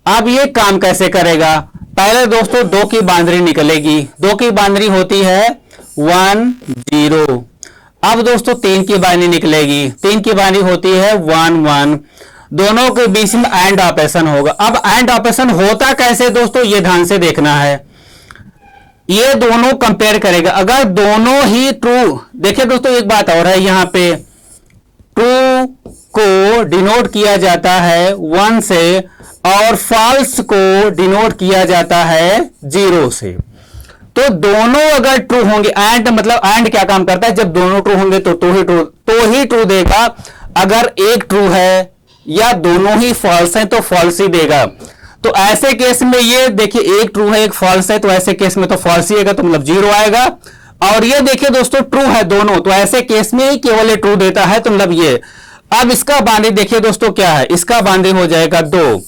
अब ये काम कैसे करेगा? पहले दोस्तों 2 की बाइनरी निकलेगी, 2 की बाइनरी होती है 1 0। अब दोस्तों 3 की बाइनरी निकलेगी, 3 की बाइनरी होती है 1 1। दोनों के बीच में एंड ऑपरेशन होगा। अब एंड ऑपरेशन होता कैसे दोस्तों, ये ध्यान से देखना है। ये दोनों कंपेयर करेगा, अगर दोनों ही ट्रू, देखिए दोस्तों एक बात और है, यहां पे ट्रू को डिनोट किया जाता है 1 से और फॉल्स को डिनोट किया जाता है 0 से। तो दोनों अगर ट्रू होंगे, एंड मतलब एंड क्या काम करता है, जब दोनों ट्रू होंगे तो ही ट्रू देगा। अगर एक ट्रू है या दोनों ही फॉल्स हैं तो फॉल्स ही देगा। तो ऐसे केस में ये देखिए एक ट्रू है एक फॉल्स है, तो ऐसे केस में तो फॉल्स ही आएगा, तो मतलब 0 आएगा। और ये देखिए दोस्तों ट्रू है दोनों, तो ऐसे केस में ही केवल ट्रू देता है, तो मतलब ये। अब इसका बाइनरी देखिए दोस्तों क्या है, इसका बाइनरी हो जाएगा 2।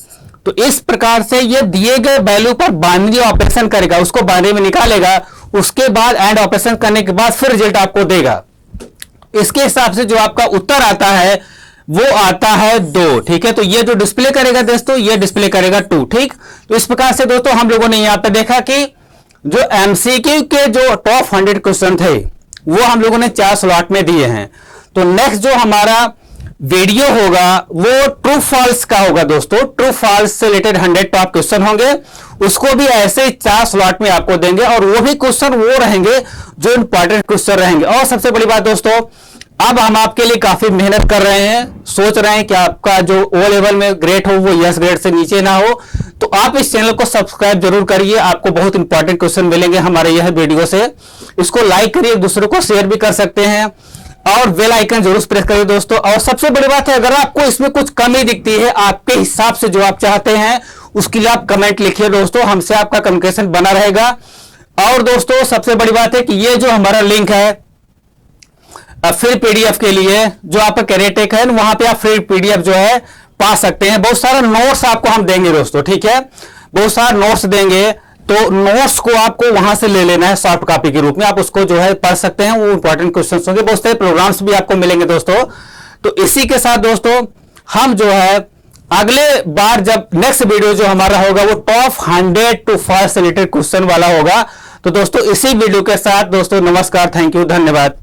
तो इस प्रकार से ये दिए गए वैल्यू पर बाइनरी ऑपरेशन करेगा, उसको बाइनरी में निकालेगा, उसके बाद एंड ऑपरेशन करने के बाद फिर रिजल्ट आपको देगा। इसके हिसाब से जो आपका उत्तर आता है वो आता है 2, ठीक है। तो ये जो डिस्प्ले करेगा दोस्तों, ये डिस्प्ले करेगा 2, ठीक। तो इस प्रकार से दोस्तों हम लोगों ने यहां पे देखा कि जो एमसीक्यू के जो टॉप 100 क्वेश्चन थे वो हम लोगों ने 4 स्लॉट में दिए हैं। तो नेक्स्ट जो हमारा वीडियो होगा वो ट्रू फॉल्स का होगा दोस्तों। ट्रू फॉल्स से रिलेटेड 100 टॉप क्वेश्चन होंगे, उसको भी ऐसे 4 स्लॉट में आपको देंगे और वो भी क्वेश्चन वो रहेंगे जो इंपॉर्टेंट क्वेश्चन रहेंगे। और सबसे बड़ी बात दोस्तों, अब हम आपके लिए काफी मेहनत कर रहे हैं, सोच रहे हैं कि आपका जो ओ लेवल में ग्रेड हो वो यस ग्रेड से नीचे ना हो। तो आप इस चैनल को सब्सक्राइब जरूर करिए, आपको बहुत इंपॉर्टेंट क्वेश्चन मिलेंगे हमारे यह वीडियो से। इसको लाइक करिए, एक दूसरे को शेयर भी कर सकते हैं और बेल आइकन जरूर प्रेस करिए दोस्तों। और सबसे बड़ी बात है, अगर आपको इसमें कुछ कमी दिखती है आपके हिसाब से जो आप चाहते हैं उसके लिए आप कमेंट लिखिए दोस्तों, हमसे आपका कम्युनिकेशन बना रहेगा। और दोस्तों सबसे बड़ी बात है कि ये जो हमारा लिंक है फ्री पीडीएफ के लिए, जो आपका कैरियर टेक है वहां पे आप फ्री पीडीएफ जो है पा सकते हैं। बहुत सारे नोट्स आपको हम देंगे दोस्तों, ठीक है, बहुत सारे नोट्स देंगे। तो नोट्स को आपको वहां से ले लेना है सॉफ्ट कॉपी के रूप में, आप उसको जो है पढ़ सकते हैं, वो इंपॉर्टेंट क्वेश्चंस होंगे। बहुत सारे प्रोग्राम्स भी आपको मिलेंगे दोस्तों। तो इसी के साथ दोस्तों हम जो है अगले बार जब नेक्स्ट वीडियो जो हमारा होगा वो top 100 true false related question वाला होगा। तो दोस्तों इसी वीडियो के साथ दोस्तों नमस्कार, थैंक यू, धन्यवाद।